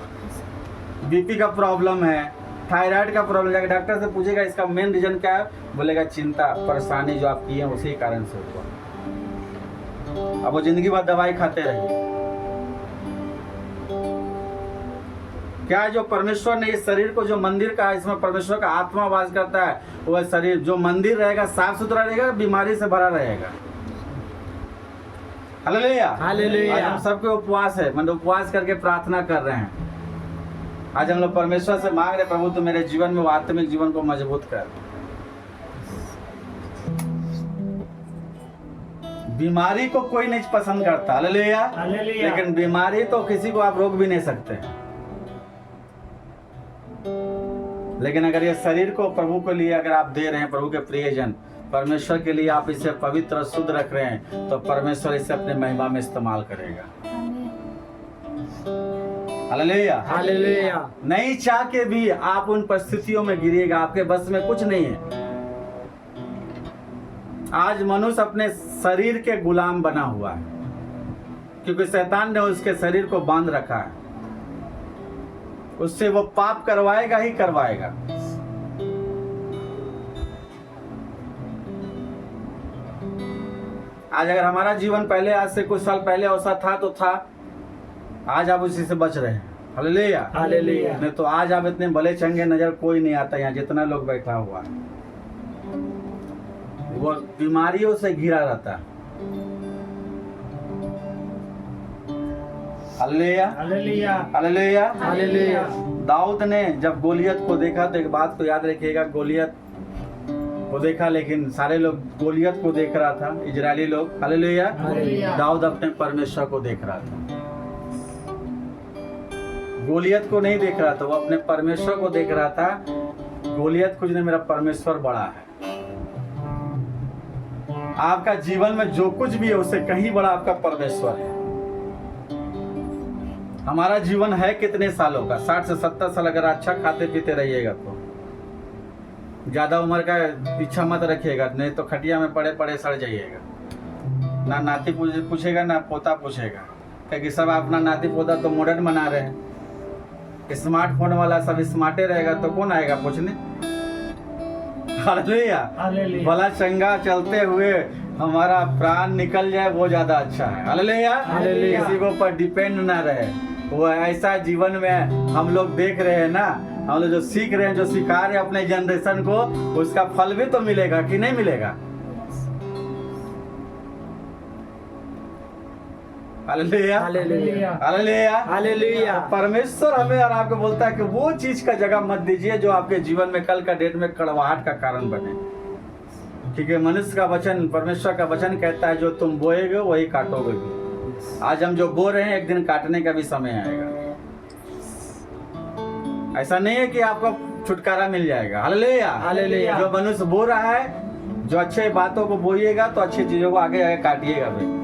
बीपी का प्रॉब्लम है, थायराइड का प्रॉब्लम। जाकर डॉक्टर से पूछेगा इसका मेन रीजन क्या है, बोलेगा चिंता परेशानी जो आप की है उसी कारण से हुआ। अब वो जिंदगी भर दवाई खाते रहिए। क्या जो परमेश्वर ने इस शरीर को, जो मंदिर का, इसमें परमेश्वर का आत्मा वास करता है, वह शरीर जो मंदिर रहेगा साफ सुथरा रहेगा, बीमारी से भरा रहेगा। हालेलुया। हालेलुया। आज हम सबके उपवास है, मतलब उपवास करके प्रार्थना कर रहे हैं। आज हम लोग परमेश्वर से मांग रहे, प्रभु तू मेरे जीवन में आत्मिक जीवन को मजबूत कर। बीमारी को कोई नहीं पसंद करता, हालेलुया। हालेलुया। लेकिन बीमारी तो किसी को आप रोक भी नहीं सकते। लेकिन अगर ये शरीर को प्रभु के लिए अगर आप दे रहे हैं, प्रभु के प्रियजन परमेश्वर के लिए आप इसे पवित्र शुद्ध रख रहे हैं, तो परमेश्वर इसे अपने महिमा में इस्तेमाल करेगा। हालेलुया। हालेलुया। नहीं चाह के भी आप उन परिस्थितियों में गिरिएगा, आपके बस में कुछ नहीं है। आज मनुष्य अपने शरीर के गुलाम बना हुआ है, क्योंकि शैतान ने उसके शरीर को बांध रखा है। उससे वो पाप करवाएगा ही करवाएगा। आज अगर हमारा जीवन पहले आज से कुछ साल पहले ऐसा था तो था, आज आप उसी से बच रहे हैं। हालेलुया। हालेलुया। नहीं तो आज आप इतने भले चंगे नजर कोई नहीं आता यहाँ जितना लोग बैठा हुआ है। वो बीमारियों से घिरा रहता है। हालेलुया। हालेलुया। हालेलुया। हालेलुया। दाऊद ने जब गोलियत को देखा तो एक बात को याद रखिएगा, गोलियत को देखा लेकिन सारे लोग गोलियत को देख रहा था, इजरायली लोग। हालेलुया। हालेलुया। दाऊद अपने परमेश्वर को देख रहा था, गोलियत को नहीं देख रहा था, वो अपने परमेश्वर को देख रहा था। गोलियत कुछ नहीं, मेरा परमेश्वर बड़ा है। आपका जीवन में जो कुछ भी है उससे कहीं बड़ा आपका परमेश्वर है। हमारा जीवन है कितने सालों का? 60 से 70 साल। अगर अच्छा खाते पीते रहिएगा तो ज्यादा उम्र का इच्छा मत रखिएगा, नहीं तो खटिया में पड़े पड़े सड़ जाइएगा। ना नाती पूछेगा ना पोता पूछेगा, क्योंकि सब अपना नाती पोता तो मॉडर्न बना रहे हैं। स्मार्टफोन वाला सब स्मार्टे रहेगा तो कौन आएगा पूछने? हालेलुया। हालेलुया। भला चंगा चलते हुए हमारा प्राण निकल जाए वो ज्यादा अच्छा है। हालेलुया। हालेलुया। किसी के ऊपर डिपेंड ना रहे। वो ऐसा जीवन में हम लोग देख रहे हैं ना, हम लोग जो सीख रहे हैं, जो सिखा रहे हैं अपने जनरेशन को, उसका फल भी तो मिलेगा कि नहीं मिलेगा? हालेलुया। हालेलुया। हालेलुया। हालेलुया। परमेश्वर हमें और आपको बोलता है कि वो चीज का जगह मत दीजिए जो आपके जीवन में कल का डेट में कड़वाहट का कारण बने। क्योंकि मनुष्य का वचन, परमेश्वर का वचन कहता है जो तुम बोएगे वही काटोगे भी। आज हम जो बो रहे हैं एक दिन काटने का भी समय आएगा। ऐसा नहीं है कि आपको छुटकारा मिल जाएगा। हालेलुया। हालेलुया। जो मनुष्य बो रहा है, जो अच्छे बातों को बोइएगा तो अच्छी चीजों को आगे आगे काटिएगा भी।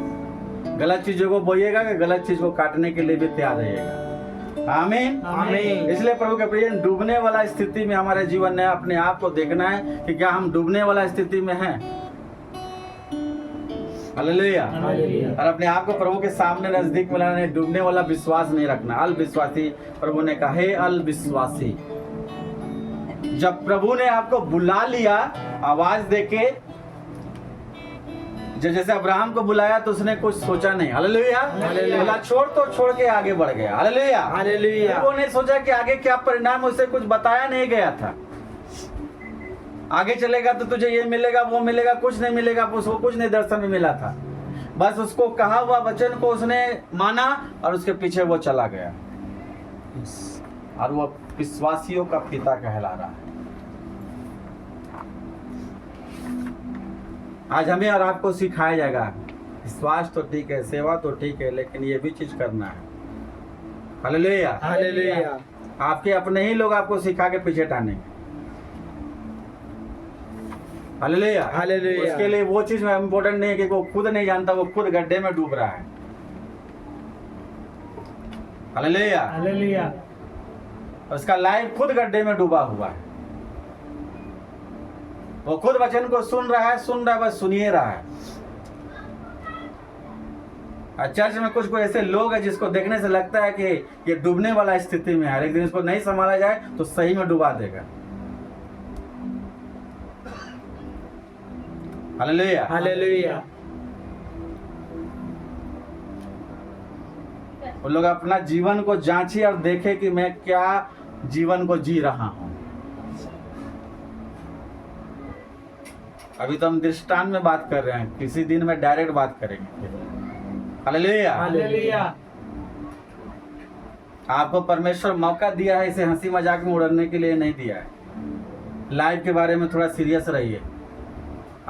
गलत चीजों को बोइएगा कि गलत चीज को काटने के लिए भी तैयार रहिएगा। आमीन। आमीन। इसलिए प्रभु के प्रिय, डूबने वाला स्थिति में हमारे जीवन में अपने आप को देखना है कि क्या हम डूबने वाला स्थिति में हैं। हालेलुया। हालेलुया। और अपने आप को प्रभु के सामने नजदीक मिलाना है। डूबने वाला विश्वास नहीं रखना। अल विश्वासी, प्रभु ने कहा हे अल विश्वासी। जब प्रभु ने आपको बुला लिया आवाज देके, जैसे अब्राहम को बुलाया तो उसने कुछ सोचा नहीं। हालेलुया। हालेलुया। बोला छोड़ तो छोड़ के आगे बढ़ गया। हालेलुया। हालेलुया। वो नहीं सोचा कि आगे क्या परिणाम, उसे कुछ बताया नहीं गया था। आगे चलेगा तो तुझे ये मिलेगा वो मिलेगा, कुछ नहीं मिलेगा, उसको कुछ नहीं दर्शन में मिला था। बस उसको कहा हुआ वचन को उसने माना और उसके पीछे वो चला गया, और वो विश्वासियों का पिता कहला रहा है। आज हमें और आपको सिखाया जाएगा, विश्वास तो ठीक है, सेवा तो ठीक है, लेकिन ये भी चीज करना है। हालेलुया। हालेलुया। आपके अपने ही लोग आपको सिखा के पीछे टानेंगे। हालेलुया। हालेलुया। उसके लिए वो चीज में इम्पोर्टेंट नहीं है कि वो खुद नहीं जानता, वो खुद गड्ढे में डूब रहा है। हालेलुया। हालेलुया। उसका लाइफ खुद गड्ढे में डूबा हुआ है। वो खुद वचन को सुन रहा है, बस सुनिए रहा है। चर्च में कुछ ऐसे लोग हैं जिसको देखने से लगता है कि ये डूबने वाला स्थिति में है, लेकिन इसको नहीं संभाला जाए तो सही में डुबा देगा। हालेलुया। हालेलुया। वो लोग अपना जीवन को जांचे और देखे कि मैं क्या जीवन को जी रहा हूं। अभी तो हम दृष्टांत में बात कर रहे हैं, किसी दिन में डायरेक्ट बात करेंगे। हालेलुया। हालेलुया। आपको परमेश्वर मौका दिया है, इसे हंसी मजाक में उड़ने के लिए नहीं दिया है। लाइफ के बारे में थोड़ा सीरियस रहिए।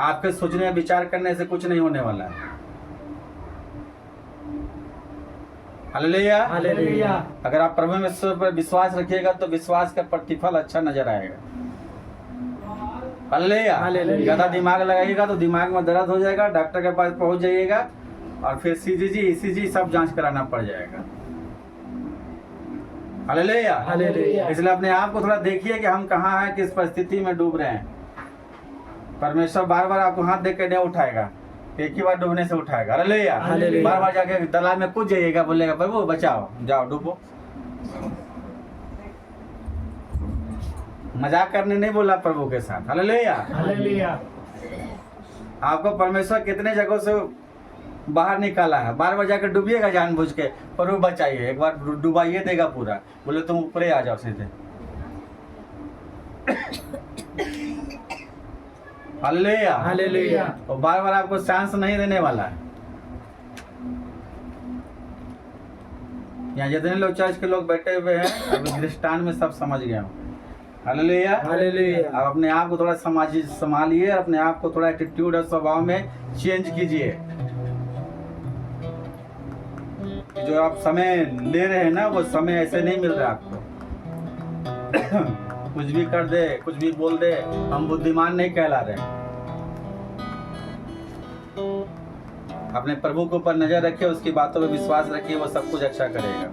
आपके सोचने विचार करने से कुछ नहीं होने वाला है। हालेलुया। हालेलुया। अगर आप प्रभु में ईश्वर पर विश्वास रखिएगा तो विश्वास का प्रतिफल अच्छा नजर आएगा। हालेलुया। हालेलुया। ज्यादा दिमाग लगाइएगा तो दिमाग में दर्द हो जाएगा, डॉक्टर के पास पहुंच जाइएगा और फिर सीजीजी ईसीजी सब जांच कराना पड़ जाएगा। हालेलुया। हालेलुया। इसलिए अपने आप को थोड़ा देखिए कि हम कहाँ हैं, किस परिस्थिति में डूब रहे हैं। परमेश्वर बार बार आपको हाथ देकर नहीं उठाएगा, एक ही बार डूबने से उठाएगा। हालेलुया। हालेलुया। बार बार जाके तालाब में कूद जाइएगा, बोलेगा प्रभु बचाओ, जाओ डूबो। मजाक करने नहीं बोला प्रभु के साथ। हालेलुया। हालेलुया। आपको परमेश्वर कितने जगहों से बाहर निकाला है, बार बार जाकर डूबिएगा जानबूझ के, प्रभु बचाइए, एक बार डुबाइए देगा पूरा, बोले तुम ऊपर आ जाओ सीधे। हालेलुया। हालेलुया। और बार बार आपको चांस नहीं देने वाला है। यहाँ जितने लोग चर्च के लोग बैठे हुए हैं अभी दृष्टांत में सब समझ गए हूँ। हालेलुया। हालेलुया। आप अपने आप को थोड़ा संभालिए, अपने आप को थोड़ा एटीट्यूड और स्वभाव में चेंज कीजिए। जो आप समय ले रहे हैं ना, वो समय ऐसे नहीं मिल रहा आपको। कुछ भी कर दे, कुछ भी बोल दे, हम बुद्धिमान नहीं कहला रहे। अपने प्रभु के ऊपर नजर रखिए, उसकी बातों पे विश्वास रखिए, वो सब कुछ अच्छा करेगा।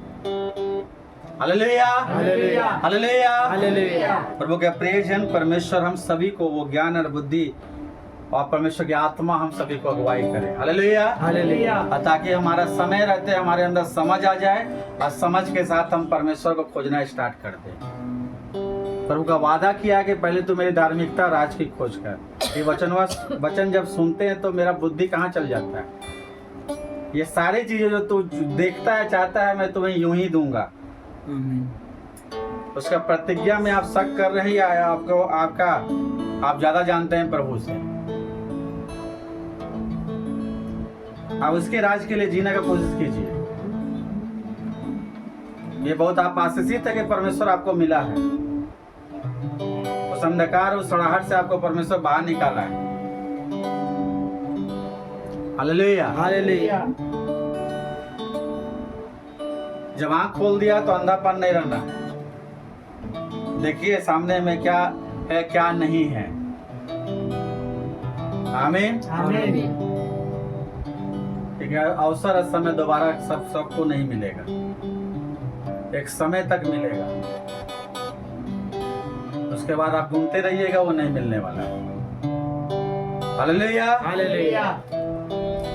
हालेलुया। हालेलुया। हालेलुया। हालेलुया। प्रभु के प्रिय जन, परमेश्वर हम सभी को वो ज्ञान और बुद्धि और परमेश्वर की आत्मा हम सभी को अगुवाई करे। हालेलुया। हालेलुया। ताकि हमारा समय रहते हमारे अंदर समझ आ जाए और समझ के साथ हम परमेश्वर को खोजना स्टार्ट कर दें। प्रभु का वादा किया कि पहले तो मेरी धार्मिकता राज की खोज कर। ये वचन जब सुनते हैं तो मेरा बुद्धि कहाँ चल जाता है। ये सारी चीजें जो तू देखता है चाहता है मैं तुम्हें यूं ही दूंगा, उसका प्रतिज्ञा में आप शक कर रहे हैं या आप ज्यादा जानते हैं प्रभु से। आप उसके राज के लिए जीने का कोशिश कीजिए। ये बहुत आप आशीषित है कि परमेश्वर आपको मिला है। उस अंधकार उस सड़ाहट से आपको परमेश्वर बाहर निकाला है। हालेलुया। हालेलुया। जब आँख खोल दिया तो अंधापन नहीं रहना। देखिए सामने में क्या है क्या नहीं है। आमीन। आमीन। ठीक है, अवसर इस समय दोबारा सबको नहीं मिलेगा, एक समय तक मिलेगा, उसके बाद आप घूमते रहिएगा, वो नहीं मिलने वाला। हालेलुया। हालेलुया।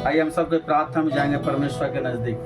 आइए हम सबके प्रार्थना में जाएंगे परमेश्वर के नजदीक।